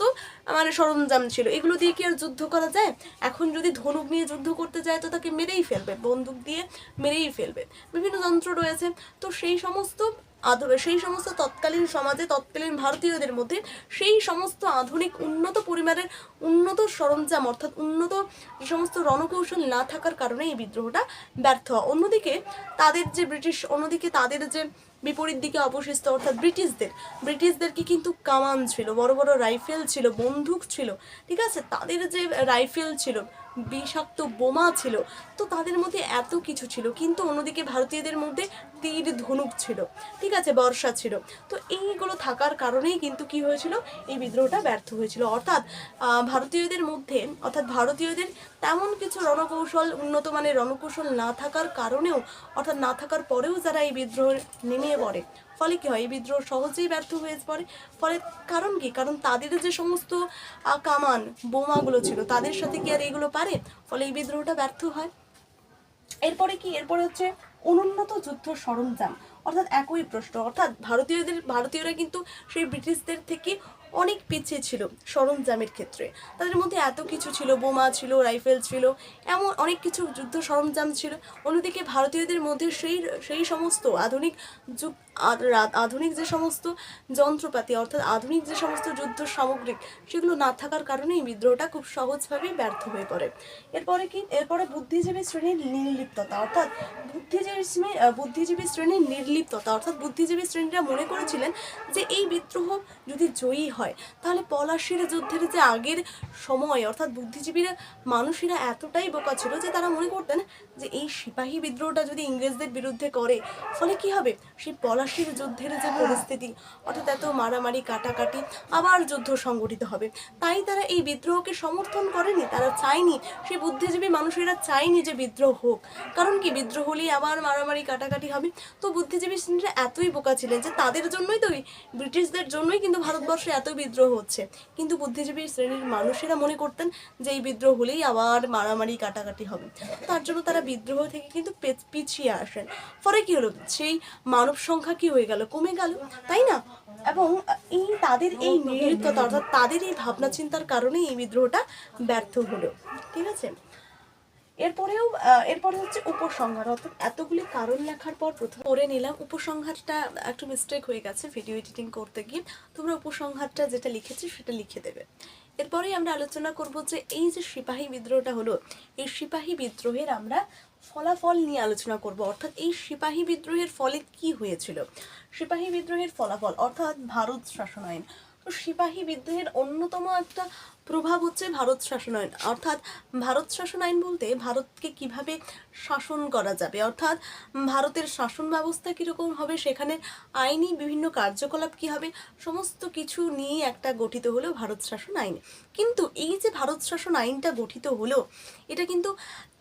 মানে সরঞ্জাম ছিল। এগুলো দিয়ে কি আর যুদ্ধ করা যায়? এখন যদি ধনুক নিয়ে যুদ্ধ করতে যায় তো তাকে মেরেই ফেলবে, বন্দুক দিয়ে মেরেই ফেলবে। বিভিন্ন যন্ত্র রয়েছে, তো সেই সমস্ত তৎকালীন সমাজে, তৎকালীন ভারতীয়দের মধ্যে সেই সমস্ত আধুনিক উন্নত সরঞ্জাম, অর্থাৎ উন্নত যে সমস্ত রণকৌশল না থাকার কারণে এই বিদ্রোহটা ব্যর্থ হয়। অন্যদিকে তাদের যে বিপরীত দিকে অবশিষ্ট, অর্থাৎ ব্রিটিশদের কি কিন্তু কামান ছিল, বড় বড় রাইফেল ছিল, বন্দুক ছিল, ঠিক আছে, তাদের যে রাইফেল ছিল, বিষাক্ত বোমা ছিল, তো তাদের মধ্যে এত কিছু ছিল। কিন্তু অন্যদিকে ভারতীয়দের মধ্যে তীর, ধনুক ছিল, ঠিক আছে, বর্ষা ছিল। তো এইগুলো থাকার কারণেই কিন্তু কি হয়েছিল, এই বিদ্রোহটা ব্যর্থ হয়েছিল। অর্থাৎ ভারতীয়দের তেমন কিছু উন্নত মানের রণকৌশল না থাকার কারণেও, অর্থাৎ না থাকার পরেও যারা এই বিদ্রোহ নেমে পড়ে, ফলে কি হয়, এই বিদ্রোহ সহজেই ব্যর্থ হয়ে পড়ে। ফলে কারণ কি, কারণ তাদের যে সমস্ত কামান বোমাগুলো ছিল তাদের সাথে কি আর এইগুলো পারে, ফলে এই বিদ্রোহটা ব্যর্থ হয়। এরপরে কি, এরপরে হচ্ছে অনুন্নত যুদ্ধ সরঞ্জাম, অর্থাৎ একই প্রশ্ন, অর্থাৎ ভারতীয়রা কিন্তু সেই ব্রিটিশদের থেকে অনেক পিছিয়ে ছিল সরঞ্জামের ক্ষেত্রে। তাদের মধ্যে এত কিছু ছিল, বোমা ছিল, রাইফেল ছিল, এমন অনেক কিছু যুদ্ধ সরঞ্জাম ছিল। অন্যদিকে ভারতীয়দের মধ্যে সেই সমস্ত আধুনিক যে সমস্ত যন্ত্রপাতি, অর্থাৎ আধুনিক যে সমস্ত যুদ্ধ সামগ্রিক, সেগুলো না থাকার কারণে এই বিদ্রোহটা খুব সহজভাবেই ব্যর্থ হয়ে পড়ে। এরপরে কি, এরপরে বুদ্ধিজীবী শ্রেণীর নির্লিপ্ততা, অর্থাৎ বুদ্ধিজীবী শ্রেণীর নির্লিপ্ততা, অর্থাৎ বুদ্ধিজীবী শ্রেণীরা মনে করেছিলেন যে এই বিদ্রোহ যদি জয়ী হয় তাহলে পলাশির যুদ্ধের যে আগের সময়, অর্থাৎ বুদ্ধিজীবীরা মানুষেরা এতটাই বোকা ছিল যে তারা মনে করতেন যে এই সিপাহী বিদ্রোহটা যদি ইংরেজদের বিরুদ্ধে করে, ফলে কি হবে, সেই পলাশির যুদ্ধের যে পরিস্থিতি, অর্থাৎ এত মারামারি কাটাকাটি, আবার যুদ্ধ সংগঠিত হবে। তাই তারা এই বিদ্রোহকে সমর্থন করেনি, তারা চায়নি, সেই বুদ্ধিজীবী মানুষেরা চায়নি যে বিদ্রোহ হোক। কারণ কি, বিদ্রোহ হলেই আবার মারামারি কাটাকাটি হবে। তো বুদ্ধিজীবী শ্রেণীরা এতই বোকা ছিলেন যে তাদের জন্যই তো, ব্রিটিশদের জন্যই কিন্তু ভারতবর্ষে এত বিদ্রোহ হচ্ছে। কিন্তু বুদ্ধিজীবী শ্রেণীর মানুষেরা মনে করতেন যে এই বিদ্রোহ হলেই আবার মারামারি কাটাকাটি হবে, তার জন্য তারা বিদ্রোহ থেকে কিন্তু পিছিয়ে আসেন। ফলে কি হলো, সেই মানব সংখ্যা কি হয়ে গেল, কমে গেল, তাই না? এবং তাদের এই নির্লিপ্ততা, অর্থাৎ তাদের এই ভাবনা চিন্তার কারণে এই বিদ্রোহটা ব্যর্থ হলো। ঠিক আছে, এরপরে হচ্ছে উপসংহার, অর্থাৎ এতগুলি কারণ লেখার পর প্রথম পড়ে নিলাম। উপসংহারটা একটু মিস্টেক হয়ে গেছে ভিডিও এডিটিং করতে গিয়ে, তোমরা উপসংহারটা যেটা লিখেছি সেটা লিখে দেবে। এরপরেই আমরা আলোচনা করব যে এই যে সিপাহী বিদ্রোহটা হলো, এই সিপাহী বিদ্রোহের আমরা ফলাফল নিয়ে আলোচনা করব, অর্থাৎ এই সিপাহী বিদ্রোহের ফলে কি হয়েছিল। সিপাহী বিদ্রোহের ফলাফল, অর্থাৎ ভারত শাসন আইন। তো সিপাহী বিদ্রোহের অন্যতম একটা প্রভাব হচ্ছে ভারত শাসন আইন, অর্থাৎ ভারত শাসন আইন বলতে ভারতকে কিভাবে শাসন করা যাবে, অর্থাৎ ভারতের শাসন ব্যবস্থা কীরকম হবে, সেখানে আইনি বিভিন্ন কার্যকলাপ কী হবে, সমস্ত কিছু নিয়ে একটা গঠিত হলো ভারত শাসন আইন। কিন্তু এই যে ভারত শাসন আইনটা গঠিত হলো, এটা কিন্তু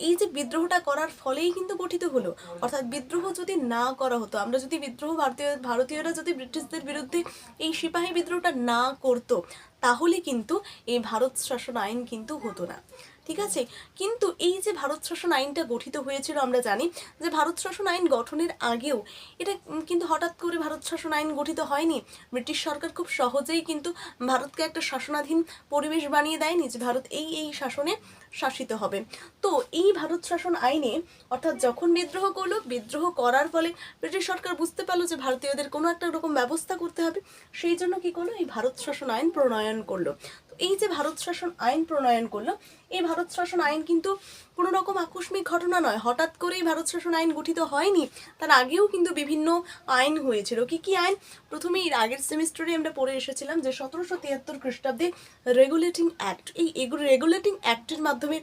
এই যে বিদ্রোহটা করার ফলেই কিন্তু গঠিত হলো। অর্থাৎ বিদ্রোহ যদি না করা হতো, আমরা যদি ভারতীয়রা যদি ব্রিটিশদের বিরুদ্ধে এই সিপাহী বিদ্রোহটা না করতো, তাহলে কিন্তু এই ভারত শাসন আইন কিন্তু হতো না। ঠিক আছে, কিন্তু এই যে ভারত শাসন আইনটা গঠিত হয়েছিল, আমরা জানি যে ভারত শাসন আইন গঠনের আগেও এটা কিন্তু হঠাৎ করে ভারত শাসন আইন গঠিত হয়নি। ব্রিটিশ সরকার খুব সহজেই কিন্তু ভারতকে একটা শাসনাধীন পরিবেশ বানিয়ে দেয়নি যে ভারত এই শাসনে শাসিত হবে। তো এই ভারত শাসন আইনে, অর্থাৎ যখন বিদ্রোহ করলো, বিদ্রোহ করার ফলে ব্রিটিশ সরকার বুঝতে পারলো যে ভারতীয়দের কোনো একটা রকম ব্যবস্থা করতে হবে, সেই জন্য কি করলো, এই ভারত শাসন আইন প্রণয়ন করলো। তো এই যে ভারত শাসন আইন প্রণয়ন করলো, এই ভারত শাসন আইন কিন্তু কোনো রকম আকস্মিক ঘটনা নয়, হঠাৎ করেই ভারত শাসন আইন গঠিত হয়নি, তার আগেও কিন্তু বিভিন্ন আইন হয়েছিল। কি কি আইন, প্রথমে এর আগের সেমিস্টারে আমরা পড়ে এসেছিলাম যে 1773 খ্রিস্টাব্দে রেগুলেটিং অ্যাক্ট, এই রেগুলেটিং অ্যাক্টের মাধ্যমে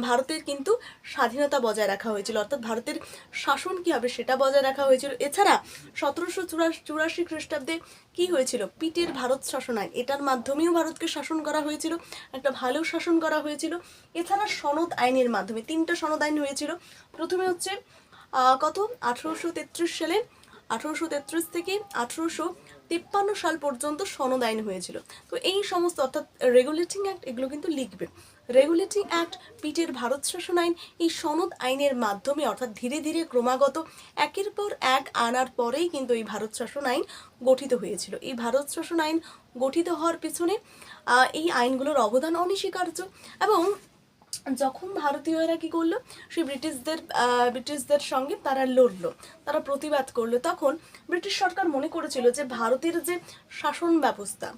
ভারতের কিন্তু স্বাধীনতা বজায় রাখা হয়েছিল, অর্থাৎ ভারতের শাসন কী হবে সেটা বজায় রাখা হয়েছিল। এছাড়া 1784 খ্রিস্টাব্দে কি হয়েছিল, পিটের ভারত শাসন আইন, এটার মাধ্যমেও ভারতকে শাসন করা হয়েছিল, একটা ভালো শাসন করা হয়েছিল। এছাড়া সনদ আইনের মাধ্যমে 3টা সনদ আইন হয়েছিল। প্রথমে হচ্ছে 1833 সালে, 1833 থেকে 1853 সাল পর্যন্ত সনদ আইন হয়েছিল। তো এই সমস্ত, অর্থাৎ রেগুলেটিং অ্যাক্ট, এগুলো কিন্তু লিখবে। রেগুলেটিং অ্যাক্ট, পিটের ভারত শাসন আইন, এই সনদ আইনের মাধ্যমে, অর্থাৎ ধীরে ধীরে ক্রমাগত একের পর এক আনার পরেই কিন্তু এই ভারত শাসন আইন গঠিত হয়েছিল। এই ভারত শাসন আইন গঠিত হওয়ার পিছনে এই আইনগুলোর অবদান অনস্বীকার্য। এবং যখন ভারতীয়রা কি করলো, সেই ব্রিটিশদের সঙ্গে তারা লড়লো, তারা প্রতিবাদ করলো, তখন ব্রিটিশ সরকার মনে করেছিল যে ভারতের যে শাসন ব্যবস্থা,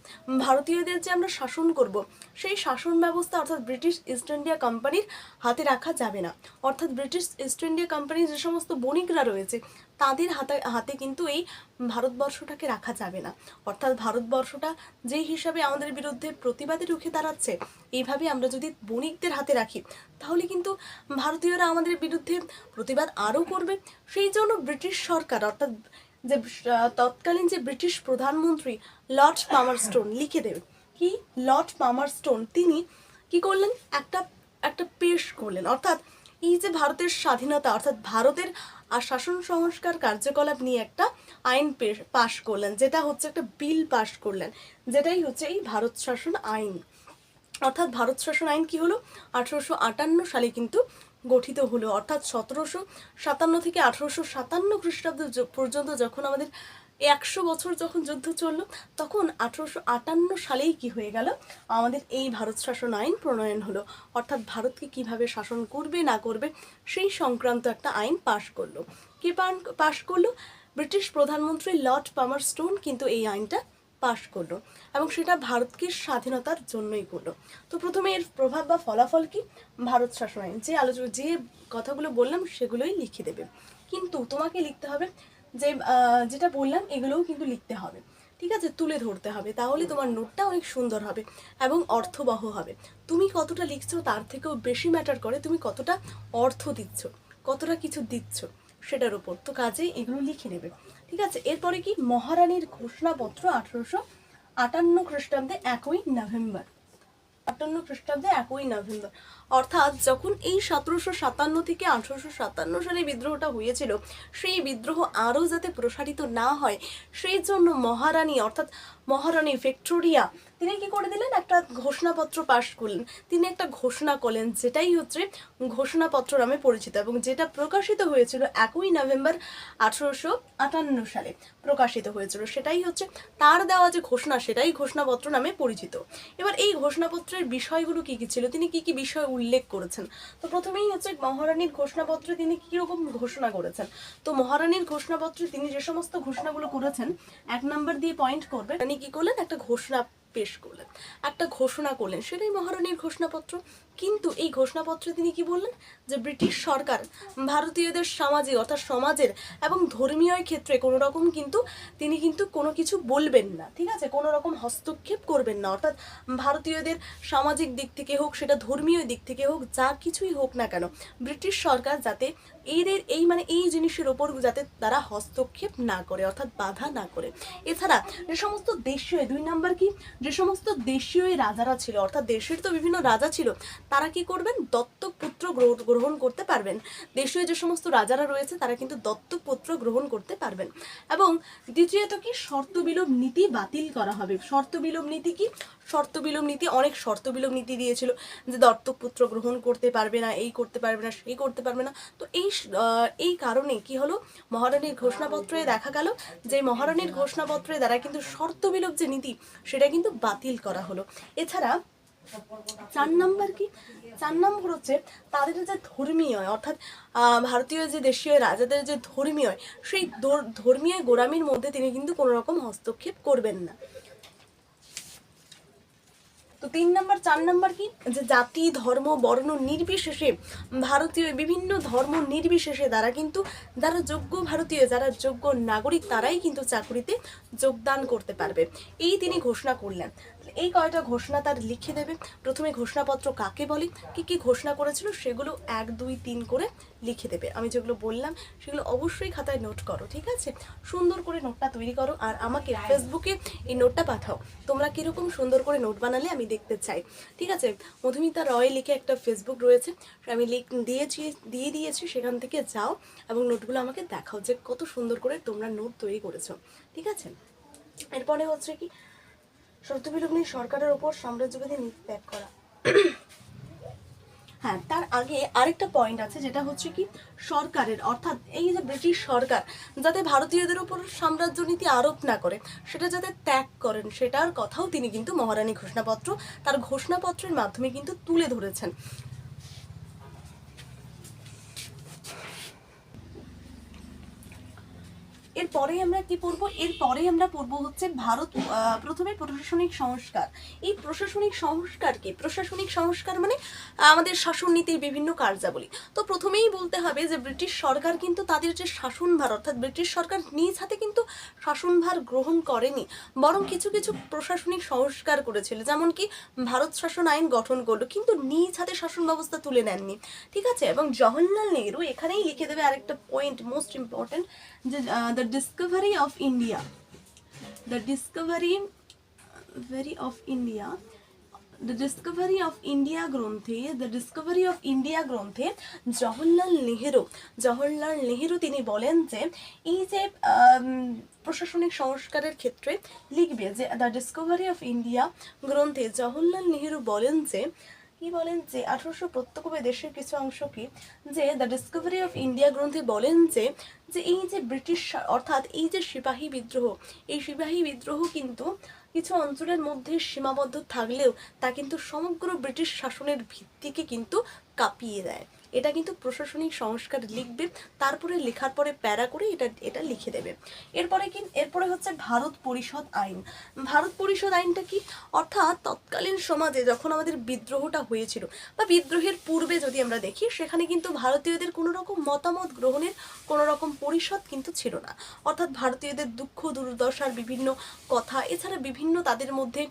ভারতীয়দের যে আমরা শাসন করব, সেই শাসন ব্যবস্থা অর্থাৎ ব্রিটিশ ইস্ট ইন্ডিয়া কোম্পানির হাতে রাখা যাবে না। অর্থাৎ ব্রিটিশ ইস্ট ইন্ডিয়া কোম্পানির যে সমস্ত বণিকরা রয়েছে, তাদের হাতে কিন্তু এই ভারতবর্ষটাকে রাখা যাবে না। অর্থাৎ ভারতবর্ষটা যেই হিসাবে আমাদের বিরুদ্ধে প্রতিবাদে রুখে দাঁড়াচ্ছে, এইভাবে আমরা যদি বণিকদের হাতে রাখি, তাহলে কিন্তু ভারতীয়রা আমাদের বিরুদ্ধে প্রতিবাদ আরও করবে। সেই জন্য ব্রিটিশ সরকার, অর্থাৎ যে তৎকালীন যে ব্রিটিশ প্রধানমন্ত্রী লর্ড পামারস্টোন, লিখে দেবে কি, লর্ড পামারস্টোন তিনি কি করলেন, একটা পেশ করলেন, অর্থাৎ এই যে ভারতের স্বাধীনতা অর্থাৎ ভারতের শাসন সংস্কার কার্যকলাপ নিয়ে একটা আইন পাশ করলেন, যেটা হচ্ছে একটা বিল পাশ করলেন, যেটাই হচ্ছে এই ভারত শাসন আইন। অর্থাৎ ভারত শাসন আইন কি হলো, 1858 সালে কিন্তু গঠিত হলো। অর্থাৎ 1757 থেকে 1857 খ্রিস্টাব্দ পর্যন্ত যখন আমাদের 100 বছর যখন যুদ্ধ চললো, তখন 1858 সালেই কি হয়ে গেল, আমাদের এই ভারত শাসন আইন প্রণয়ন হলো। অর্থাৎ ভারতকে কিভাবে শাসন করবে না করবে সেই সংক্রান্ত একটা আইন পাশ করলো। কে পাশ করলো? ব্রিটিশ প্রধানমন্ত্রী লর্ড পামারস্টোন কিন্তু এই আইনটা পাশ করলো, এবং সেটা ভারতকে স্বাধীনতার জন্যই করলো। তো প্রথমে এর প্রভাব বা ফলাফল কি, ভারত শাসন আইন যে কথাগুলো বললাম সেগুলোই লিখে দেবে। কিন্তু তোমাকে লিখতে হবে যে যেটা বললাম এগুলোও কিন্তু লিখতে হবে, ঠিক আছে, তুলে ধরতে হবে, তাহলে তোমার নোটটা অনেক সুন্দর হবে এবং অর্থবহ হবে। তুমি কতটা লিখছো তার থেকেও বেশি ম্যাটার করে তুমি কতটা অর্থ দিচ্ছ, কতটা কিছু দিচ্ছ সেটার উপর। তো কাজেই এগুলো লিখে নেবে, ঠিক আছে। এরপরে কি, মহারানীর ঘোষণাপত্র 1858 খ্রিস্টাব্দে 1 নভেম্বর, 1858 খ্রিস্টাব্দে 1 নভেম্বর। অর্থাৎ যখন এই 1757 থেকে 1857 সালে বিদ্রোহটা হয়েছিল, সেই বিদ্রোহ আরও যাতে প্রসারিত না হয় সেই জন্য মহারানী অর্থাৎ মহারানী ভিক্টোরিয়া তিনি কি করে দিলেন, একটা ঘোষণাপত্র পাশ করলেন। তিনি একটা ঘোষণা করলেন, যেটাই হচ্ছে ঘোষণাপত্র নামে পরিচিত, এবং যেটা প্রকাশিত হয়েছিল 1 নভেম্বর 1858 সালে প্রকাশিত হয়েছিল। সেটাই হচ্ছে তার দেওয়া যে ঘোষণা, সেটাই ঘোষণাপত্র নামে পরিচিত। এবার এই ঘোষণাপত্রের বিষয়গুলো কি কি ছিল, তিনি কি কি বিষয় উল্লেখ করেছেন। তো প্রথমেই হচ্ছে মহারানীর ঘোষণাপত্রে তিনি কীরকম ঘোষণা করেছেন। তো মহারানীর ঘোষণাপত্রে তিনি যে সমস্ত ঘোষণাগুলো করেছেন, 1 নম্বর দিয়ে পয়েন্ট করবে, তিনি কি করলেন, একটা ঘোষণা পেশ করলেন, একটা ঘোষণা করলেন, সেটাই মহারানীর ঘোষণাপত্র। কিন্তু এই ঘোষণাপত্রে তিনি কি বললেন, যে ব্রিটিশ সরকার ভারতীয়দের সামাজিক অর্থাৎ সমাজের এবং ধর্মীয় ক্ষেত্রে কোনো রকম কিন্তু তিনি কিন্তু কোনো কিছু বলবেন না, ঠিক আছে, কোনো রকম হস্তক্ষেপ করবেন না। অর্থাৎ ভারতীয়দের সামাজিক দিক থেকে হোক, সেটা ধর্মীয় দিক থেকে হোক, যা কিছুই হোক না কেন, ব্রিটিশ সরকার যাতে এই জিনিসের ওপর যাতে তারা হস্তক্ষেপ না করে, অর্থাৎ বাধা না করে। এছাড়া যে সমস্ত দেশীয়, 2 নাম্বার কি, যে সমস্ত দেশীয় রাজারা ছিল, অর্থাৎ দেশের তো বিভিন্ন রাজা ছিল, তারা কি করবেন, দত্তক পুত্র গ্রহণ করতে পারবেন। দেশীয় যে সমস্ত রাজারা রয়েছে তারা কিন্তু দত্তক পুত্র গ্রহণ করতে পারবেন। এবং দ্বিতীয়ত কি, শর্ত বিলোপ নীতি বাতিল করা হবে। শর্ত বিলোপ নীতি কি, শর্ত বিলোপ নীতি, অনেক শর্ত বিলোপ নীতি দিয়েছিল, যে দত্তক পুত্র গ্রহণ করতে পারবে না, এই করতে পারবে না, সেই করতে পারবে না। তো এই কারণে কি হলো, মহারানীর ঘোষণাপত্রে দেখা গেল যে মহারানীর ঘোষণাপত্রে দ্বারা কিন্তু শর্ত বিলোপ যে নীতি সেটা কিন্তু বাতিল করা হলো। এছাড়া 4 নম্বর কি, 4 নম্বর হচ্ছে তাদের যে ধর্মীয় অর্থাৎ ভারতীয় যে দেশীয় রাজাদের যে ধর্মীয়, সেই ধর্মীয় গোড়ামির মধ্যে তিনি কিন্তু কোনো রকম হস্তক্ষেপ করবেন না। তো 3 নম্বর 4 নম্বর কি, যে জাতি ধর্ম বর্ণ নির্বিশেষে ভারতীয় বিভিন্ন ধর্ম নির্বিশেষে তারা কিন্তু যারা যোগ্য ভারতীয়, যারা যোগ্য নাগরিক, তারাই কিন্তু চাকরিতে যোগদান করতে পারবে, এই তিনি ঘোষণা করলেন। এই কয়টা ঘোষণা তার লিখে দেবে। প্রথমে ঘোষণাপত্র কাকে বলে, কি কি ঘোষণা করেছিল সেগুলো 1 2 3 করে লিখে দেবে। আমি যেগুলো বললাম সেগুলো অবশ্যই খাতায় নোট করো, ঠিক আছে, সুন্দর করে নোটটা তৈরি করো, আর আমাকে ফেসবুকে এই নোটটা পাঠাও, তোমরা কিরকম সুন্দর করে নোট বানালে আমি দেখতে চাই, ঠিক আছে। মধুমিতা রয় লিখে একটা ফেসবুক রয়েছে, আমি লিঙ্ক দিয়ে দিয়েছি, সেখান থেকে যাও এবং নোটগুলো আমাকে দেখাও যে কত সুন্দর করে তোমরা নোট তৈরি করেছো, ঠিক আছে। এরপরে হচ্ছে কি, শর্তবিলোপনী সরকারের ওপর সাম্রাজ্যবাদী নীতি ত্যাগ করা। হ্যাঁ, তার আগে আরেকটা পয়েন্ট আছে, যেটা হচ্ছে কি, সরকারের অর্থাৎ এই যে ব্রিটিশ সরকার যাতে ভারতীয়দের উপর সাম্রাজ্য নীতি আরোপ না করে, সেটা যাতে ত্যাগ করেন, সেটার কথাও তিনি কিন্তু মহারানী ঘোষণাপত্র তার ঘোষণাপত্রের মাধ্যমে কিন্তু তুলে ধরেছেন। এরপরে আমরা কি পড়বো, এরপরে আমরা পড়বো হচ্ছে ভারত প্রথমে প্রশাসনিক সংস্কার। এই প্রশাসনিক সংস্কার কি, প্রশাসনিক সংস্কার মানে আমাদের শাসন নীতির বিভিন্ন কার্যাবলী। তো প্রথমেই বলতে হবে যে ব্রিটিশ সরকার কিন্তু তাদের যে শাসনভার অর্থাৎ ব্রিটিশ সরকার নিজ হাতে কিন্তু শাসনভার গ্রহণ করেনি, বরং কিছু কিছু প্রশাসনিক সংস্কার করেছিল, যেমন কি ভারত শাসন আইন গঠন করলো, কিন্তু নিজ হাতে শাসন ব্যবস্থা তুলে নেননি, ঠিক আছে। এবং জওহরলাল নেহরু এখানেই লিখে দেবে আরেকটা পয়েন্ট মোস্ট ইম্পর্টেন্ট, যে the discovery of India the Discovery of India গ্রন্থে জওহরলাল নেহেরু তিনি বলেন যে এই যে প্রশাসনিক সংস্কারের ক্ষেত্রে লিখবে যে দ্য ডিসকভারি অফ ইন্ডিয়া গ্রন্থে জওহরলাল নেহেরু বলেন যে কি বলেন যে 1871 দেশের কিছু অংশ কি যে দ্য ডিসকভারি অফ ইন্ডিয়া গ্রন্থে বলেন যে যে এই যে ব্রিটিশ অর্থাৎ এই যে সিপাহী বিদ্রোহ কিন্তু কিছু অঞ্চলের মধ্যে সীমাবদ্ধ থাকলেও তা কিন্তু সমগ্র ব্রিটিশ শাসনের ভিত্তিকে কিন্তু কাঁপিয়ে দেয়। এটা কিন্তু প্রশাসনিক সংস্কার লিখবে, তারপরে লেখার পরে প্যারা করে এটা লিখে দেবে। এরপরে হচ্ছে ভারত পরিষদ আইনটা কি, অর্থাৎ তৎকালীন সমাজে যখন আমাদের বিদ্রোহটা হয়েছিল বা বিদ্রোহের পূর্বে যদি আমরা দেখি, সেখানে কিন্তু ভারতীয়দের কোনো রকম মতামত গ্রহণের কোনো রকম পরিষদ কিন্তু ছিল না। অর্থাৎ ভারতীয়দের দুঃখ দুর্দশার বিভিন্ন কথা, এছাড়া বিভিন্ন তাদের মধ্যে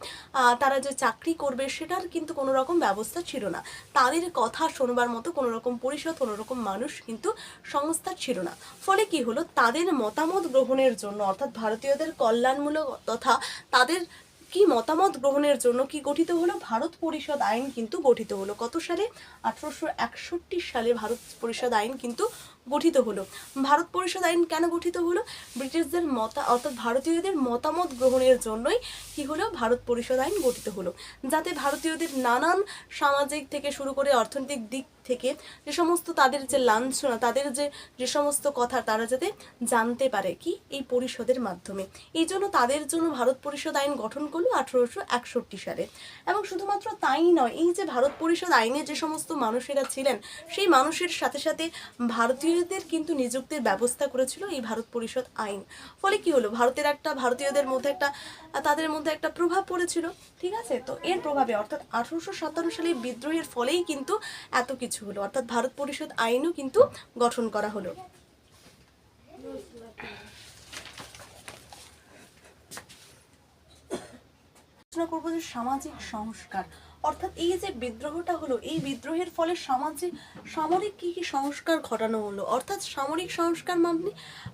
তারা যে চাকরি করবে সেটার কিন্তু কোনো রকম ব্যবস্থা ছিল না। তাদের কথা শোনবার মতো কোনো রকম পরিষদ, কোনো রকম মানুষ কিন্তু সংস্থা ছিল না। ফলে কি হলো, তাদের মতামত গ্রহণের জন্য অর্থাৎ ভারতীয়দের কল্যাণমূলক তথা তাদের কি মতামত গ্রহণের জন্য কি গঠিত হলো, ভারত পরিষদ আইন কিন্তু গঠিত হলো। কত সালে? 1861 সালে ভারত পরিষদ আইন কিন্তু গঠিত হলো। ভারত পরিষদ আইন কেন গঠিত হলো? ব্রিটিশদের অর্থাৎ ভারতীয়দের মতামত গ্রহণের জন্যই কি হলো, ভারত পরিষদ আইন গঠিত হলো, যাতে ভারতীয়দের নানান সামাজিক থেকে শুরু করে অর্থনৈতিক দিক থেকে যে সমস্ত তাদের যে লাঞ্ছনা, তাদের যে সমস্ত কথা তারা যাতে জানতে পারে কি এই পরিষদের মাধ্যমে। এই জন্য তাদের জন্য ভারত পরিষদ আইন গঠন করলো 1861 সালে। এবং শুধুমাত্র তাই নয়, এই যে ভারত পরিষদ আইনে যে সমস্ত মানুষেরা ছিলেন, সেই মানুষের সাথে সাথে ভারতীয়দের কিন্তু নিযুক্তির ব্যবস্থা করেছিল এই ভারত পরিষদ আইন। ফলে কি হলো, ভারতীয়দের মধ্যে তাদের মধ্যে একটা প্রভাব পড়েছিল। ঠিক আছে, তো এর প্রভাবে অর্থাৎ 1857 সালে বিদ্রোহের ফলেই কিন্তু এত কিছু হলো, অর্থাৎ ভারত পরিষদ আইনও কিন্তু গঠন করা হলো। আলোচনা করবো যে সামাজিক সংস্কার, অর্থাৎ এই যে বিদ্রোহটা হলো, এই বিদ্রোহের ফলে সামরিক কি কি সংস্কার ঘটানো হলো। অর্থাৎ সামরিক সংস্কার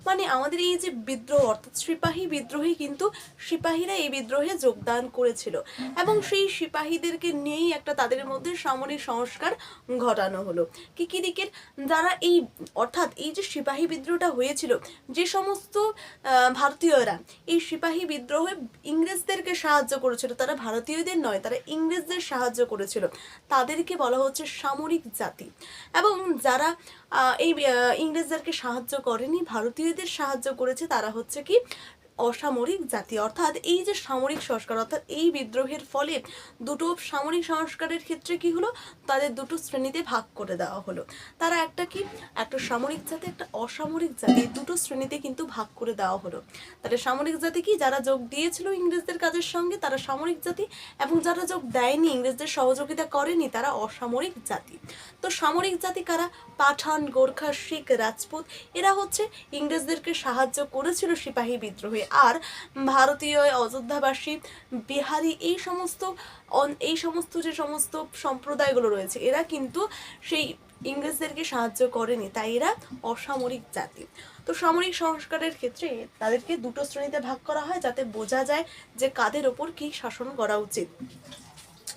মানে আমাদের এই যে বিদ্রোহ অর্থাৎ সিপাহী বিদ্রোহে কিন্তু সিপাহীরা এই বিদ্রোহে যোগদান করেছিল এবং সেই সিপাহীদেরকে নিয়েই একটা তাদের মধ্যে সামরিক সংস্কার ঘটানো হলো। কি কি দিকের, যারা অর্থাৎ এই যে সিপাহী বিদ্রোহটা হয়েছিল, যে সমস্ত ভারতীয়রা এই সিপাহী বিদ্রোহে ইংরেজদেরকে সাহায্য করেছিল, তারা ভারতীয়দের নয়, তারা ইংরেজদের সাহায্য করেছিল, তাদেরকে বলা হচ্ছে সামরিক জাতি। এবং যারা এই ইংরেজদেরকে সাহায্য করেনি, ভারতীয়দের সাহায্য করেছে, তারা হচ্ছে কি অসামরিক জাতি। অর্থাৎ এই যে সামরিক সংস্কার, অর্থাৎ এই বিদ্রোহের ফলে দুটো সামরিক সংস্কারের ক্ষেত্রে কি হলো, তাদের দুটো শ্রেণীতে ভাগ করে দেওয়া হলো। তারা একটা সামরিক জাতি, একটা অসামরিক জাতি, দুটো শ্রেণীতে কিন্তু ভাগ করে দেওয়া হলো। তাদের সামরিক জাতি কি, যারা যোগ দিয়েছিল ইংরেজদের কাজের সঙ্গে তারা সামরিক জাতি, এবং যারা যোগ দেয়নি, ইংরেজদের সহযোগিতা করেনি, তারা অসামরিক জাতি। তো সামরিক জাতি কারা? পাঠান, গোর্খা, শিখ, রাজপুত, এরা হচ্ছে ইংরেজদেরকে সাহায্য করেছিল সিপাহী বিদ্রোহে। আর ভারতীয়, অযোধ্যাবাসী, বিহারি, এই সমস্ত যে সমস্ত সম্প্রদায়গুলো রয়েছে, এরা কিন্তু সেই ইংরেজদেরকে সাহায্য করেনি, তাই এরা অসামরিক জাতি। তো সামরিক সংস্কারের ক্ষেত্রে তাদেরকে দুটো শ্রেণীতে ভাগ করা হয়, যাতে বোঝা যায় যে কাদের ওপর কি শাসন করা উচিত।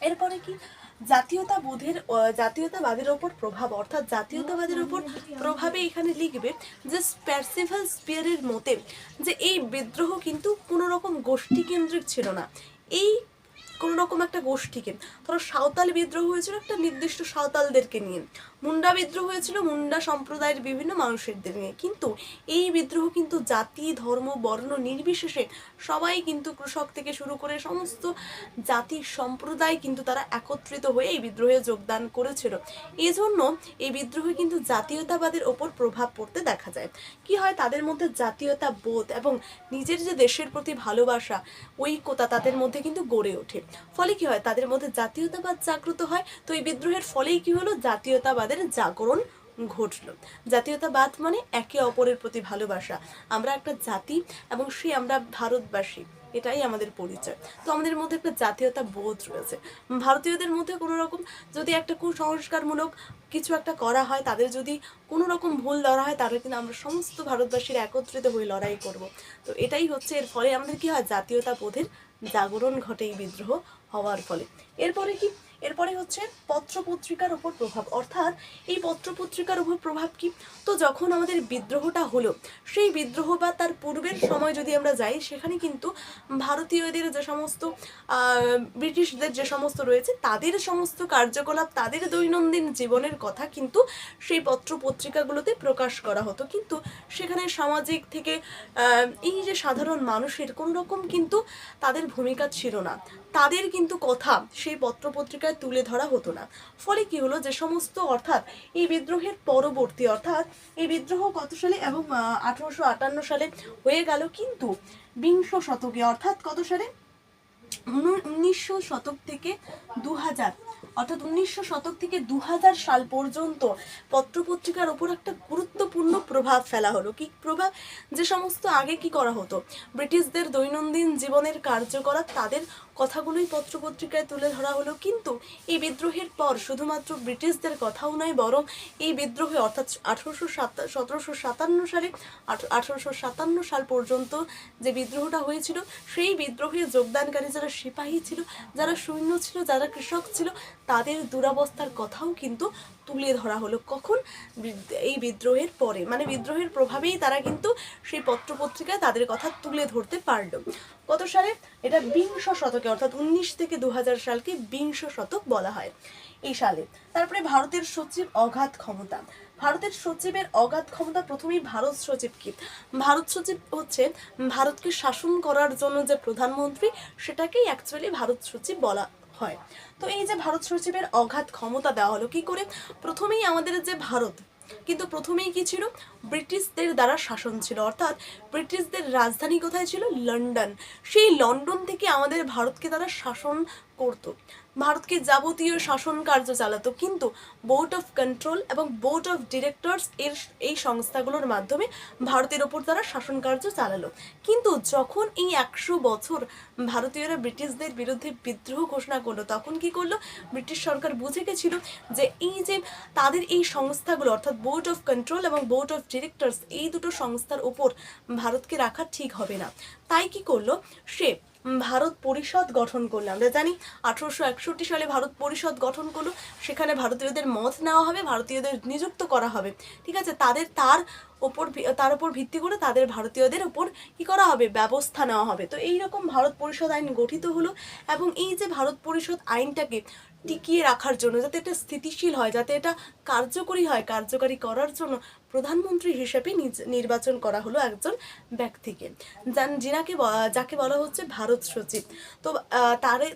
এরপরে কি, জাতীয়তাবাদের ওপর প্রভাব, অর্থাৎ জাতীয়তাবাদের ওপর প্রভাবে এখানে লিখবে যে পার্সিভাল স্পিয়ারের মতে যে এই বিদ্রোহ কিন্তু কোনো রকম গোষ্ঠী কেন্দ্রিক ছিল না। এই কোনো রকম একটা গোষ্ঠীকে, ধরো সাঁওতাল বিদ্রোহ হয়েছিল একটা নির্দিষ্ট সাঁওতালদেরকে নিয়ে, মুন্ডা বিদ্রোহ হয়েছিল মুন্ডা সম্প্রদায়ের বিভিন্ন মানুষদের নিয়ে, কিন্তু এই বিদ্রোহ কিন্তু জাতি, ধর্ম, বর্ণ নির্বিশেষে সবাই কিন্তু কৃষক থেকে শুরু করে সমস্ত জাতি সম্প্রদায় কিন্তু তারা একত্রিত হয়ে এই বিদ্রোহে যোগদান করেছিল। এই জন্য এই বিদ্রোহে কিন্তু জাতীয়তাবাদের ওপর প্রভাব পড়তে দেখা যায়। কি হয়, তাদের মধ্যে জাতীয়তা বোধ এবং নিজের যে দেশের প্রতি ভালোবাসা, ঐক্যতা তাদের মধ্যে কিন্তু গড়ে ওঠে। ফলে কি হয়, তাদের মধ্যে জাতীয়তাবাদ জাগ্রত হয়। তো এই বিদ্রোহের ফলেই কি হলো, জাতীয়তাবাদের জাগরণ ঘটলো। জাতীয়তাবাদ মানে একে অপরের প্রতি ভালোবাসা, আমরা একটা জাতি এবং আমরা ভারতবাসী, এটাই আমাদের পরিচয়। তো আমাদের মধ্যে একটা জাতীয়তা বোধ রয়েছে। ভারতীয়দের মধ্যে কোনো রকম যদি একটা কুসংস্কারমূলক কিছু একটা করা হয়, তাদের যদি কোনো রকম ভুল ধরা হয়, তাহলে কিন্তু আমরা সমস্ত ভারতবাসীরা একত্রিত হয়ে লড়াই করব। তো এটাই হচ্ছে, এর ফলে আমাদের কি হয়, জাতীয়তা বোধের জাগরণ ঘটে এই বিদ্রোহ হওয়ার ফলে। এরপরে কি, এরপরে হচ্ছে পত্রপত্রিকার উপর প্রভাব, অর্থাৎ এই পত্রপত্রিকার উপর প্রভাব কি, তো যখন আমাদের বিদ্রোহটা হলো সেই বিদ্রোহ বা তার পূর্বের সময় যদি আমরা যাই, সেখানে কিন্তু ভারতীয়দের যে সমস্ত ব্রিটিশদের যে সমস্ত রয়েছে তাদের সমস্ত কার্যকলাপ, তাদের দৈনন্দিন জীবনের কথা কিন্তু সেই পত্রপত্রিকাগুলোতে প্রকাশ করা হতো। কিন্তু সেখানে সামাজিক থেকে এই যে সাধারণ মানুষের কোনো রকম কিন্তু তাদের ভূমিকা ছিল না, তাদের কিন্তু কথা সেই পত্রপত্রিকায় তুলে ধরা হতো না। ফলে কি হলো, যে সমস্ত অর্থাৎ এই বিদ্রোহের পরবর্তী, অর্থাৎ এই বিদ্রোহ কত সালে, এবং 1858 সালে হয়ে গেল, কিন্তু বিংশ শতকে অর্থাৎ কত সালে, 1900 শতক থেকে 2000, অর্থাৎ 1900 শতক থেকে 2000 সাল পর্যন্ত পত্রপত্রিকার ওপর একটা গুরুত্বপূর্ণ প্রভাব ফেলা হলো। কি প্রভাব, যে সমস্ত আগে কি করা হতো, ব্রিটিশদের দৈনন্দিন জীবনের কার্যকলাপ, তাদের কথাগুলোই পত্রপত্রিকায় তুলে ধরা হলো। কিন্তু এই বিদ্রোহের পর শুধুমাত্র ব্রিটিশদের কথাও নয়, বরং এই বিদ্রোহে অর্থাৎ 1757 সালে 1857 সাল পর্যন্ত যে বিদ্রোহটা হয়েছিল, সেই বিদ্রোহে যোগদানকারী যারা সিপাহী ছিল, যারা সৈন্য ছিল, যারা কৃষক ছিল, তাদের দুরবস্থার কথাও কিন্তু তুলে ধরা হলো। কখন, এই বিদ্রোহের পরে, মানে বিদ্রোহের প্রভাবেই তারা কিন্তু সেই পত্রপত্রিকায় তাদের কথা তুলে ধরতে পারলো। কত সালে, এটা বিংশ শতকে, অর্থাৎ 19 থেকে 2000 সালকে বিংশ শতক বলা হয় এই সালে। তারপরে ভারতের সচিব অগাধ ক্ষমতা, ভারতের সচিবের অগাধ ক্ষমতা। প্রথমেই ভারত সচিব কি, ভারত সচিব হচ্ছে ভারতকে শাসন করার জন্য যে প্রধানমন্ত্রী, সেটাকেই অ্যাকচুয়ালি ভারত সচিব বলা হয়। তো এই যে ভারত সচিবের অগাধ ক্ষমতা দেওয়া হলো কি করে, প্রথমেই আমাদের যে ভারত, কিন্তু প্রথমেই কি ছিল, ব্রিটিশদের দ্বারা শাসন ছিল, অর্থাৎ ব্রিটিশদের রাজধানী কোথায় ছিল, লন্ডন। সেই লন্ডন থেকে আমাদের ভারতকে তারা শাসন করত, ভারতকে যাবতীয় শাসন কার্য চালাতো। কিন্তু বোর্ড অফ কন্ট্রোল এবং বোর্ড অফ ডিরেক্টরস এই সংস্থাগুলোর মাধ্যমে ভারতের ওপর তারা শাসন কার্য চালালো। কিন্তু যখন এই 100 বছর ভারতীয়রা ব্রিটিশদের বিরুদ্ধে বিদ্রোহ ঘোষণা করলো, তখন কি করলো, ব্রিটিশ সরকার বুঝে গেছিল যে এই যে তাদের এই সংস্থাগুলো, অর্থাৎ বোর্ড অফ কন্ট্রোল এবং বোর্ড অফ ডিরেক্টরস, এই দুটো সংস্থার ওপর ভারতকে রাখা ঠিক হবে না। তাই কি করলো, সে ভারত পরিষদ গঠন করলো। আমরা জানি 1861 সালে ভারত পরিষদ গঠন করলো, সেখানে ভারতীয়দের মত নেওয়া হবে, ভারতীয়দের নিযুক্ত করা হবে, ঠিক আছে, তার উপর ভিত্তি করে তাদের ভারতীয়দের উপর কি করা হবে, ব্যবস্থা নেওয়া হবে। তো এইরকম ভারত পরিষদ আইন গঠিত হলো, এবং এই যে ভারত পরিষদ আইনটাকে টিকিয়ে রাখার জন্য, যাতে এটা স্থিতিশীল হয়, যাতে এটা কার্যকরী হয়, কার্যকারী করার জন্য প্রধানমন্ত্রী হিসেবে নির্বাচন করা হলো একজন ব্যক্তিকে, যাকে বলা হচ্ছে ভারত সচিব। তো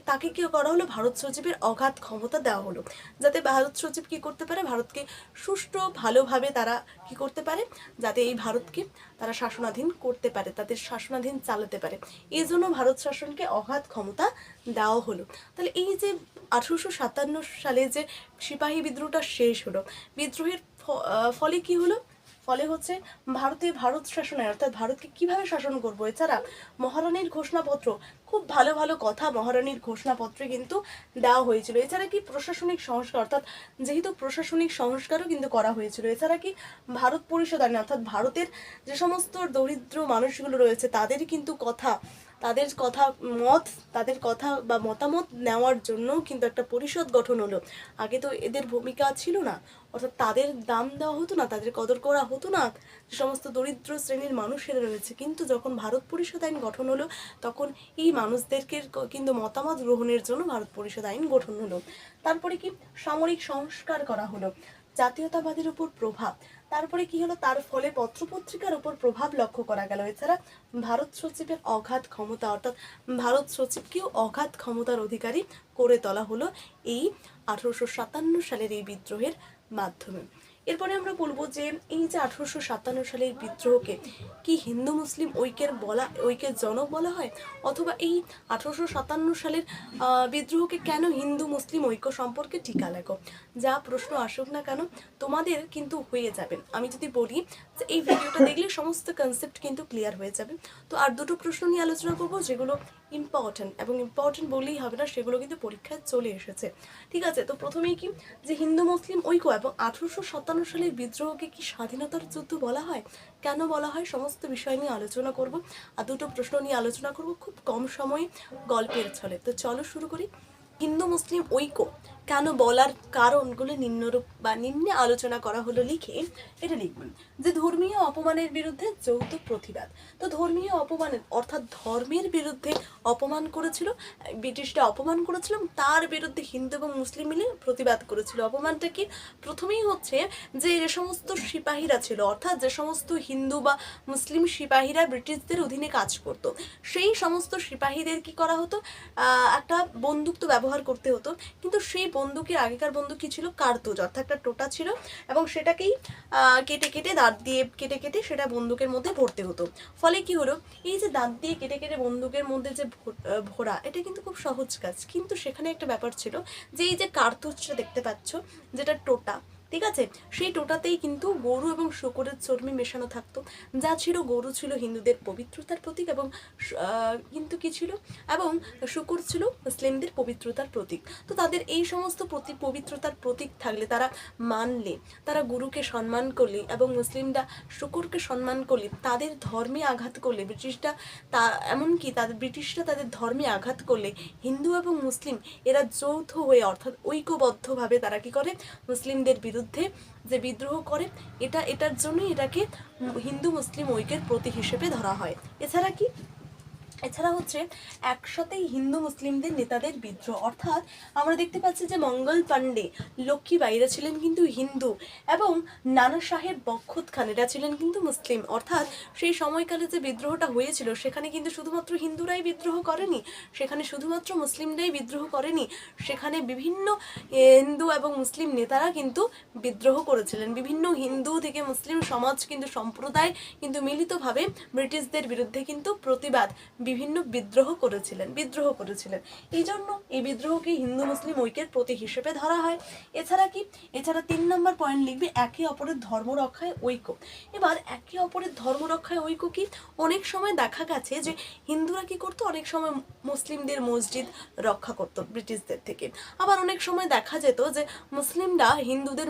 তাকে কি করা হলো, ভারত সচিবের অগাধ ক্ষমতা দেওয়া হলো, যাতে ভারত সচিব কি করতে পারে, ভারতকে সুষ্ঠু ভালোভাবে তারা কি করতে পারে, যাতে এই ভারতকে তারা শাসনাধীন করতে পারে, তাদের শাসনাধীন চালাতে পারে। এই জন্য ভারত শাসনকে অগাধ ক্ষমতা দেওয়া হলো। তাহলে এই যে 1857 সালে যে সিপাহী বিদ্রোহটা শেষ হলো, বিদ্রোহের ফলে কি হলো, ফলে হচ্ছে ভারত শাসনের, অর্থাৎ ভারতকে কিভাবে শাসন করবো, এছাড়া মহারানীর ঘোষণাপত্র, খুব ভালো ভালো কথা মহারানীর ঘোষণাপত্রে কিন্তু দেওয়া হয়েছিল। এছাড়া কি প্রশাসনিক সংস্কার, অর্থাৎ যেহেতু প্রশাসনিক সংস্কারও কিন্তু করা হয়েছিল। এছাড়া কি ভারত পরিষদ আইন, অর্থাৎ ভারতের যে সমস্ত দরিদ্র মানুষগুলো রয়েছে তাদের কিন্তু তাদের কথা বা মতামত নেওয়ার জন্য কিন্তু একটা পরিষদ গঠন হলো। আগে তো এদের ভূমিকা ছিল না, অর্থাৎ তাদের দাম দেওয়া হতো না, তাদের কদর করা হতো না, যে সমস্ত দরিদ্র শ্রেণীর মানুষেরা রয়েছে। কিন্তু যখন ভারত পরিষদ আইন গঠন হলো, তখন এই মানুষদেরকে কিন্তু মতামত গ্রহণের জন্য ভারত পরিষদ আইন গঠন হলো। তারপরে কি, সামরিক সংস্কার করা হলো, জাতীয়তাবাদের উপর প্রভাব। তারপরে কি হলো, তার ফলে পত্রপত্রিকার উপর প্রভাব লক্ষ্য করা গেল। এছাড়া ভারত সচিবের অগাধ ক্ষমতা, অর্থাৎ ভারত সচিবকেও অগাধ ক্ষমতার অধিকারী করে তোলা হলো এই 1857 সালের এই বিদ্রোহের মাধ্যমে। এরপরে আমরা বলবো যে এই যে 1857 সালের বিদ্রোহকে কি হিন্দু মুসলিম ঐক্যের জনক বলা হয়, অথবা এই 1857 সালের বিদ্রোহকে কেন হিন্দু মুসলিম ঐক্য সম্পর্কে টিকা লেখো, যা প্রশ্ন আসুক না কেন তোমাদের কিন্তু হয়ে যাবে। আমি যদি বলি যে এই ভিডিওটা দেখলে সমস্ত কনসেপ্ট কিন্তু ক্লিয়ার হয়ে যাবে। তো আর দুটো প্রশ্ন নিয়ে আলোচনা করবো, যেগুলো ইম্পর্ট্যান্ট, এবং ইম্পর্ট্যান্ট বললেই হবে না, সেগুলো কিন্তু পরীক্ষায় চলে এসেছে। ঠিক আছে, তো প্রথমেই কি যে হিন্দু মুসলিম ঐক্য এবং 1857 সালের বিদ্রোহকে কি স্বাধীনতার যুদ্ধ বলা হয়, কেন বলা হয়, সমস্ত বিষয় নিয়ে আলোচনা করব। আর দুটো প্রশ্ন নিয়ে আলোচনা করব খুব কম সময়ে গল্পের ছলে। তো চলো শুরু করি। হিন্দু মুসলিম ঐক্য কেন বলার কারণগুলো নিম্নরূপ বা নিম্নে আলোচনা করা হলো লিখে এটা লিখবেন যে ধর্মীয় অপমানের বিরুদ্ধে যৌথ প্রতিবাদ। তো ধর্মীয় অপমানের অর্থাৎ ধর্মের বিরুদ্ধে অপমান করেছিল, ব্রিটিশরা অপমান করেছিল, তার বিরুদ্ধে হিন্দু এবং মুসলিম মিলে প্রতিবাদ করেছিল। অপমানটা কি? প্রথমেই হচ্ছে যে সমস্ত সিপাহীরা ছিল, অর্থাৎ যে সমস্ত হিন্দু বা মুসলিম সিপাহীরা ব্রিটিশদের অধীনে কাজ করত, সেই সমস্ত সিপাহীদের কি করা হতো, একটা বন্দুক তো ব্যবহার করতে হতো, কিন্তু সেই বন্দুকের আগেকার বন্দুক কি ছিল, কার্তুজ, অর্থাৎ একটা টোটা ছিল, এবং সেটাকেই কেটে কেটে দাঁত দিয়ে কেটে কেটে সেটা বন্দুকের মধ্যে ভরতে হতো। ফলে কি হলো, এই যে দাঁত দিয়ে কেটে কেটে বন্দুকের মধ্যে যে ভরা, এটা কিন্তু খুব সহজ কাজ, কিন্তু সেখানে একটা ব্যাপার ছিল যে এই যে কার্তুজটা দেখতে পাচ্ছ, যেটা টোটা, ঠিক আছে, সেই টোটাতেই কিন্তু গরু এবং শূকরের চর্বি মেশানো থাকতো, যা ছিল, গরু ছিল হিন্দুদের পবিত্রতার প্রতীক, এবং কিন্তু কি ছিল, এবং শূকর ছিল মুসলিমদের পবিত্রতার প্রতীক। তো তাদের এই সমস্ত পবিত্রতার প্রতীক থাকলে, তারা মানলে, তারা গুরুকে সম্মান করলে এবং মুসলিমরা শূকরকে সম্মান করলে, তাদের ধর্মে আঘাত করলে ব্রিটিশরা, তা এমনকি ব্রিটিশরা তাদের ধর্মে আঘাত করলে হিন্দু এবং মুসলিম এরা যৌথ হয়ে, অর্থাৎ ঐক্যবদ্ধভাবে তারা কি করে, মুসলিমদের বিরুদ্ধে যে বিদ্রোহ করে, এটার জন্যই এটাকে হিন্দু মুসলিম ঐক্যের প্রতীক হিসেবে ধরা হয়। এছাড়া হচ্ছে একসাথেই হিন্দু মুসলিমদের নেতাদের বিদ্রোহ, অর্থাৎ আমরা দেখতে পাচ্ছি যে মঙ্গল পাণ্ডে, লক্ষ্মীবাই এরা ছিলেন কিন্তু হিন্দু, এবং নানা সাহেব বখত খান এরা ছিলেন কিন্তু মুসলিম। অর্থাৎ সেই সময়কালে যে বিদ্রোহটা হয়েছিল, সেখানে কিন্তু শুধুমাত্র হিন্দুরাই বিদ্রোহ করেনি, সেখানে শুধুমাত্র মুসলিমরাই বিদ্রোহ করেনি, সেখানে বিভিন্ন হিন্দু এবং মুসলিম নেতারা কিন্তু বিদ্রোহ করেছিলেন। বিভিন্ন হিন্দু থেকে মুসলিম সমাজ কিন্তু সম্প্রদায় কিন্তু মিলিতভাবে ব্রিটিশদের বিরুদ্ধে কিন্তু বিভিন্ন বিদ্রোহ করেছিলেন। এই জন্য এই বিদ্রোহকে হিন্দু মুসলিম ঐক্যের প্রতীক হিসেবে ধরা হয়। এছাড়া 3 নম্বর পয়েন্ট লিখবে একে অপরের ধর্ম রক্ষায় ঐক্য। এবার একে অপরের ধর্ম রক্ষায় ঐক্য কি, অনেক সময় দেখা গেছে যে হিন্দুরা কি করতো, অনেক সময় মুসলিমদের মসজিদ রক্ষা করতো ব্রিটিশদের থেকে, আবার অনেক সময় দেখা যেত যে মুসলিমরা হিন্দুদের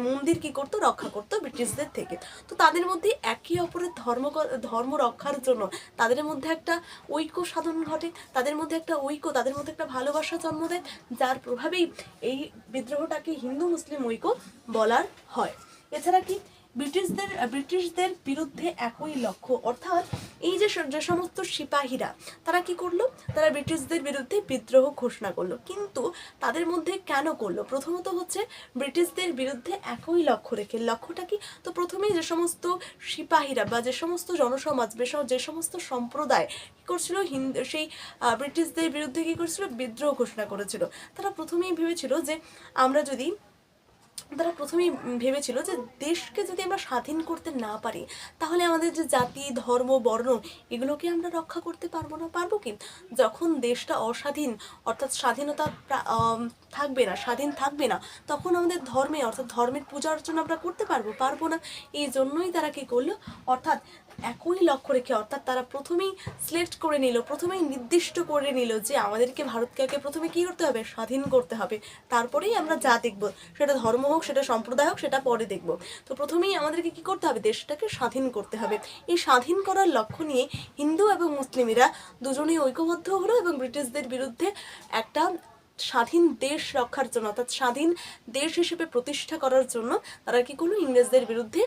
মন্দির কি করতো, রক্ষা করতো ব্রিটিশদের থেকে। তো তাদের মধ্যে একে অপরের ধর্ম রক্ষার জন্য তাদের মধ্যে একটা ঐক্য সাধন ঘটে, তাদের মধ্যে একটা ভালোবাসা জন্ম দেয়, যার প্রভাবেই এই বিদ্রোহটাকে হিন্দু মুসলিম ঐক্য বলার হয়। এছাড়া কি, ব্রিটিশদের বিরুদ্ধে একই লক্ষ্য, অর্থাৎ এই যে সমস্ত সিপাহীরা তারা কি করলো, তারা ব্রিটিশদের বিরুদ্ধে বিদ্রোহ ঘোষণা করলো, কিন্তু তাদের মধ্যে কেন করলো, প্রথমত হচ্ছে ব্রিটিশদের বিরুদ্ধে একই লক্ষ্য রেখে। লক্ষ্যটা কি, তো প্রথমেই যে সমস্ত সিপাহীরা বা যে সমস্ত জনসমাজ, যে সমস্ত সম্প্রদায় কি করছিল, সেই ব্রিটিশদের বিরুদ্ধে কি করছিল, বিদ্রোহ ঘোষণা করেছিল, তারা প্রথমেই ভেবেছিল যে দেশকে যদি আমরা স্বাধীন করতে না পারি, তাহলে আমাদের যে জাতি, ধর্ম, বর্ণ, এগুলোকে আমরা রক্ষা করতে পারবো কি? যখন দেশটা অস্বাধীন, অর্থাৎ স্বাধীন থাকবে না, তখন আমাদের অর্থাৎ ধর্মের পূজা অর্চনা আমরা করতে পারবো না। এই জন্যই তারা কি করলো, অর্থাৎ একই লক্ষ্য রেখে, অর্থাৎ তারা প্রথমেই নির্দিষ্ট করে নিল যে আমাদেরকে, ভারতকে প্রথমে কি করতে হবে, স্বাধীন করতে হবে, তারপরেই আমরা যা দেখবো, সেটা ধর্ম হোক, সেটা সম্প্রদায় হোক, সেটা পরে দেখবো। তো প্রথমেই আমাদেরকে কি করতে হবে, দেশটাকে স্বাধীন করতে হবে। এই স্বাধীন করার লক্ষ্য নিয়ে হিন্দু এবং মুসলিমেরা দুজনেই ঐক্যবদ্ধ হলো, এবং ব্রিটিশদের বিরুদ্ধে একটা স্বাধীন দেশ রক্ষার জন্য, অর্থাৎ স্বাধীন দেশ হিসেবে প্রতিষ্ঠা করার জন্য তারা কি করলো, ইংরেজদের বিরুদ্ধে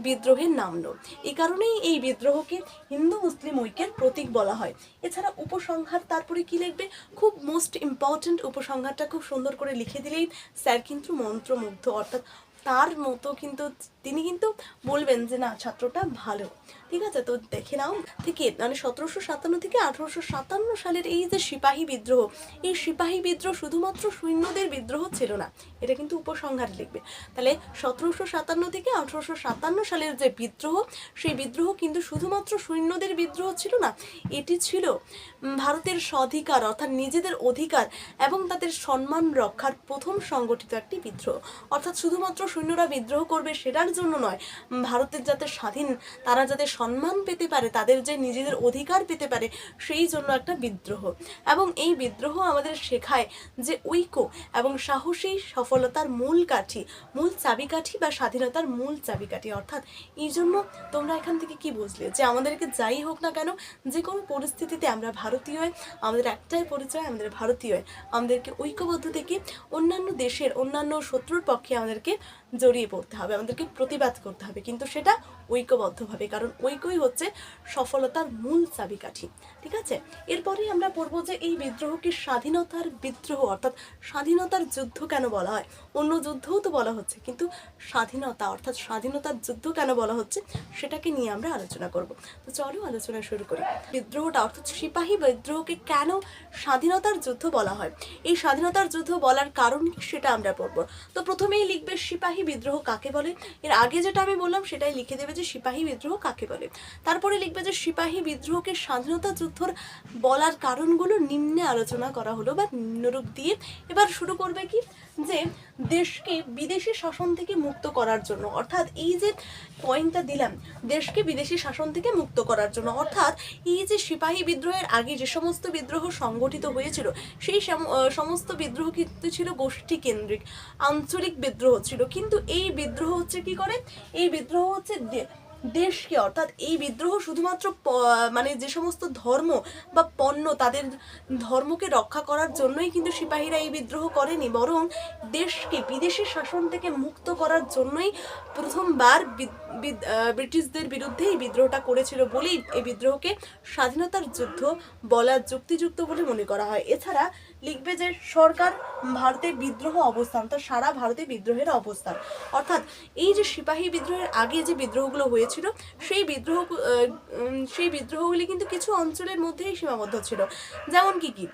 বিদ্রোহে নামলো। এই কারণেই এই বিদ্রোহকে হিন্দু মুসলিম ঐক্যের প্রতীক বলা হয়। এছাড়া উপসংহার তারপরে কি লিখবে, খুব মোস্ট ইম্পর্টেন্ট, উপসংহারটা খুব সুন্দর করে লিখে দিলেই স্যার কিন্তু মন্ত্রমুগ্ধ, অর্থাৎ তার মতো কিন্তু তিনি কিন্তু বলবেন যে না, ছাত্রটা ভালো। ঠিক আছে, তো দেখে নাও থেকে 1757 থেকে 1857 সালের এই যে সিপাহী বিদ্রোহ, এই সিপাহী বিদ্রোহ শুধুমাত্র সৈন্যদের বিদ্রোহ ছিল না, এটা কিন্তু উপসংহার লিখবে। তাহলে 1757 থেকে 1857 সালের যে বিদ্রোহ, সেই বিদ্রোহ কিন্তু শুধুমাত্র সৈন্যদের বিদ্রোহ ছিল না, এটি ছিল ভারতের স্বাধিকার, অর্থাৎ নিজেদের অধিকার এবং তাদের সম্মান রক্ষার প্রথম সংগঠিত একটি বিদ্রোহ। অর্থাৎ শুধুমাত্র সৈন্যরা বিদ্রোহ করবে সেটার জন্য নয়, ভারতের যাতে স্বাধীন, তারা যাতে সম্মান পেতে পারে, তাদের যে নিজেদের অধিকার পেতে পারে, সেই জন্য একটা বিদ্রোহ। এবং এই বিদ্রোহ আমাদের শেখায় যে ঐক্য এবং সাহসী সফলতার মূল কাঠি, মূল চাবিকাঠি বা স্বাধীনতার মূল চাবিকাঠি। অর্থাৎ এই জন্য তোমরা এখান থেকে কি বুঝলে, যে আমাদেরকে যাই হোক না কেন, যে কোনো পরিস্থিতিতে আমরা ভারতীয়, আমাদের একটাই পরিচয়, আমাদের ভারতীয়। আমাদেরকে ঐক্যবদ্ধ থেকে অন্যান্য দেশের, অন্যান্য শত্রুর পক্ষে আমাদেরকে জড়িয়ে পড়তে হবে, আমাদেরকে প্রতিবাদ করতে হবে, কিন্তু সেটা ঐক্যবদ্ধভাবে, কারণ ঐক্যই হচ্ছে সফলতার মূল চাবিকাঠি। ঠিক আছে, এরপরেই আমরা পড়বো যে এই বিদ্রোহকে স্বাধীনতার বিদ্রোহ অর্থাৎ স্বাধীনতার যুদ্ধ কেন বলা হয়। অন্য যুদ্ধও তো বলা হচ্ছে, কিন্তু স্বাধীনতা অর্থাৎ স্বাধীনতার যুদ্ধ কেন বলা হচ্ছে সেটাকে নিয়ে আমরা আলোচনা করব। তো চলো আলোচনা শুরু করি। বিদ্রোহটা অর্থাৎ সিপাহী বিদ্রোহকে কেন স্বাধীনতার যুদ্ধ বলা হয়, এই স্বাধীনতার যুদ্ধ বলার কারণ কি সেটা আমরা পড়ব। তো প্রথমেই লিখবে সিপাহী বিদ্রোহ কাকে বলে। এর আগে যেটা আমি বললাম সেটাই লিখে দেবে যে সিপাহী বিদ্রোহ কাকে বলে। তারপরে লিখবে যে সিপাহী বিদ্রোহকে স্বাধীনতা যুদ্ধর বলার কারণগুলো নিম্নে আলোচনা করা হলো বা নিম্নরূপ দিয়ে। এবার শুরু করবে কি, যে দেশকে বিদেশি শাসন থেকে মুক্ত করার জন্য। অর্থাৎ এই যে পয়েন্টটা দিলাম, দেশকে বিদেশি শাসন থেকে মুক্ত করার জন্য, অর্থাৎ এই যে সিপাহী বিদ্রোহের আগে যে সমস্ত বিদ্রোহ সংগঠিত হয়েছিল, সেই সমস্ত বিদ্রোহ কিন্তু ছিল গোষ্ঠী কেন্দ্রিক, আঞ্চলিক বিদ্রোহ ছিল। কিন্তু এই বিদ্রোহ হচ্ছে কি করে, এই বিদ্রোহ হচ্ছে দেশকে, অর্থাৎ এই বিদ্রোহ শুধুমাত্র মানে যে সমস্ত ধর্ম বা পণ্য, তাদের ধর্মকে রক্ষা করার জন্যই কিন্তু সিপাহীরা এই বিদ্রোহ করেনি, বরং দেশকে বিদেশি শাসন থেকে মুক্ত করার জন্যই প্রথমবার ব্রিটিশদের বিরুদ্ধে এই বিদ্রোহটা করেছিল বলেই এই বিদ্রোহকে স্বাধীনতার যুদ্ধ বলা যুক্তিযুক্ত বলে মনে করা হয়। এছাড়া লিখবে যে সরকার ভারতে বিদ্রোহ অবস্থান, তো সারা ভারতে বিদ্রোহের অবস্থান। অর্থাৎ এই যে সিপাহী বিদ্রোহের আগে যে বিদ্রোহগুলো হয়েছিল, সেই বিদ্রোহগুলি কিন্তু কিছু অঞ্চলের মধ্যেই সীমাবদ্ধ ছিল। যেমন কি কি,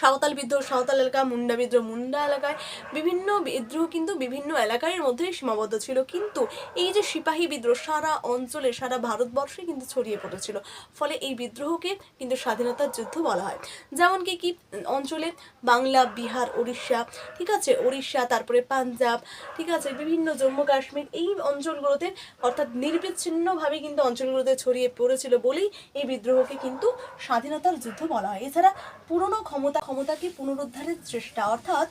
সাঁওতাল বিদ্রোহ সাঁওতাল এলাকা, মুন্ডা বিদ্রোহ মুন্ডা এলাকায়, বিভিন্ন বিদ্রোহ কিন্তু বিভিন্ন এলাকার মধ্যেই সীমাবদ্ধ ছিল। কিন্তু এই যে সিপাহী বিদ্রোহ সারা অঞ্চলে, সারা ভারতবর্ষে কিন্তু ছড়িয়ে পড়েছিল, ফলে এই বিদ্রোহকে কিন্তু স্বাধীনতার যুদ্ধ বলা হয়। যেমন কি কি অঞ্চলে, বাংলা, বিহার, উড়িষ্যা, ঠিক আছে, উড়িষ্যা, তারপরে পাঞ্জাব, ঠিক আছে, বিভিন্ন জম্মু কাশ্মীর, এই অঞ্চলগুলোতে অর্থাৎ নিরবিচ্ছিন্নভাবে কিন্তু অঞ্চলগুলোতে ছড়িয়ে পড়েছিল বলেই এই বিদ্রোহকে কিন্তু স্বাধীনতার যুদ্ধ বলা হয়। এছাড়া পুরনো ক্ষমতাকে পুনরুদ্ধারের চেষ্টা, অর্থাৎ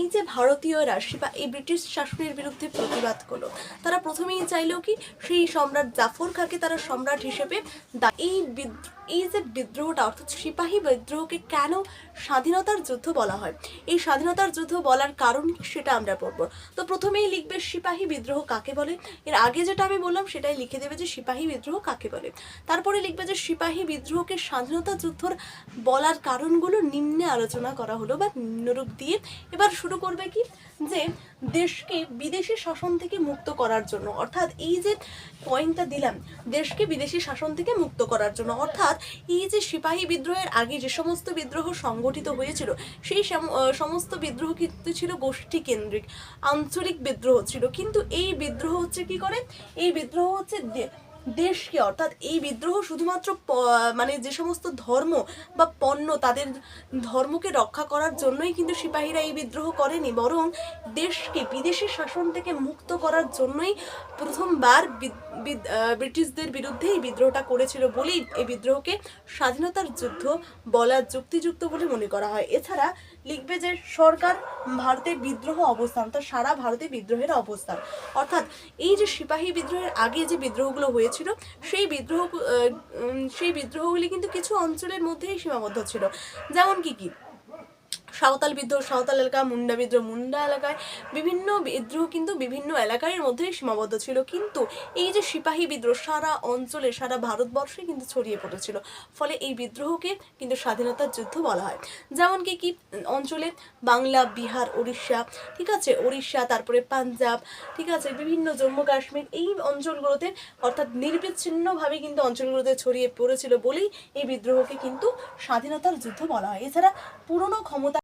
এই যে ভারতীয়রা এই ব্রিটিশ শাসনের বিরুদ্ধে প্রতিবাদ করলো, তারা প্রথমেই চাইলেও কি সেই সম্রাট জাফর খাঁকে তারা সম্রাট হিসেবে এই যে বিদ্রোহটা অর্থাৎ সিপাহী বিদ্রোহকে কেন স্বাধীনতার যুদ্ধ বলা হয়, এই স্বাধীনতার যুদ্ধ বলার কারণ কি সেটা আমরা পড়ব। তো প্রথমেই লিখবে সিপাহী বিদ্রোহ কাকে বলে। এর আগে যেটা আমি বললাম সেটাই লিখে দেবে যে সিপাহী বিদ্রোহ কাকে বলে। তারপরে লিখবে যে সিপাহী বিদ্রোহকে স্বাধীনতা যুদ্ধর বলার কারণগুলো নিম্নে আলোচনা করা হলো বা নিম্নরূপ দিয়ে। এবার শুরু করবে কি, যে দেশকে বিদেশি শাসন থেকে মুক্ত করার জন্য। অর্থাৎ এই যে পয়েন্টটা দিলাম, দেশকে বিদেশি শাসন থেকে মুক্ত করার জন্য, অর্থাৎ এই যে সিপাহী বিদ্রোহের আগে যে সমস্ত বিদ্রোহ সংগঠিত হয়েছিল, সেই সমস্ত বিদ্রোহ কিন্তু ছিল গোষ্ঠী কেন্দ্রিক, আঞ্চলিক বিদ্রোহ ছিল। কিন্তু এই বিদ্রোহ হচ্ছে কি করে, এই বিদ্রোহ হচ্ছে দেশকে, অর্থাৎ এই বিদ্রোহ শুধুমাত্র মানে যে সমস্ত ধর্ম বা পণ্য, তাদের ধর্মকে রক্ষা করার জন্যই কিন্তু সিপাহীরা এই বিদ্রোহ করেনি, বরং দেশকে বিদেশি শাসন থেকে মুক্ত করার জন্যই প্রথমবার ব্রিটিশদের বিরুদ্ধে এই বিদ্রোহটা করেছিল বলেই এই বিদ্রোহকে স্বাধীনতার যুদ্ধ বলা যুক্তিযুক্ত বলে মনে করা হয়। এছাড়া লিখবে যে সরকার ভারতে বিদ্রোহ অবস্থান, তো সারা ভারতে বিদ্রোহের অবস্থান। অর্থাৎ এই যে সিপাহী বিদ্রোহের আগে যে বিদ্রোহগুলো হয়েছিল, সেই বিদ্রোহগুলি কিন্তু কিছু অঞ্চলের মধ্যেই সীমাবদ্ধ ছিল। যেমন কি কি, সাঁওতাল বিদ্রোহ সাঁওতাল এলাকা, মুন্ডা বিদ্রোহ মুন্ডা এলাকায়, বিভিন্ন বিদ্রোহ কিন্তু বিভিন্ন এলাকার মধ্যেই সীমাবদ্ধ ছিল। কিন্তু এই যে সিপাহী বিদ্রোহ সারা অঞ্চলে, সারা ভারতবর্ষে কিন্তু ছড়িয়ে পড়েছিল, ফলে এই বিদ্রোহকে কিন্তু স্বাধীনতার যুদ্ধ বলা হয়। যেমন কি কি অঞ্চলে, বাংলা, বিহার, উড়িষ্যা, ঠিক আছে, উড়িষ্যা, তারপরে পাঞ্জাব, ঠিক আছে, বিভিন্ন জম্মু কাশ্মীর, এই অঞ্চলগুলোতে অর্থাৎ নিরবিচ্ছিন্নভাবে কিন্তু অঞ্চলগুলোতে ছড়িয়ে পড়েছিল বলেই এই বিদ্রোহকে কিন্তু স্বাধীনতার যুদ্ধ বলা হয়। এছাড়া পুরনো ক্ষমতা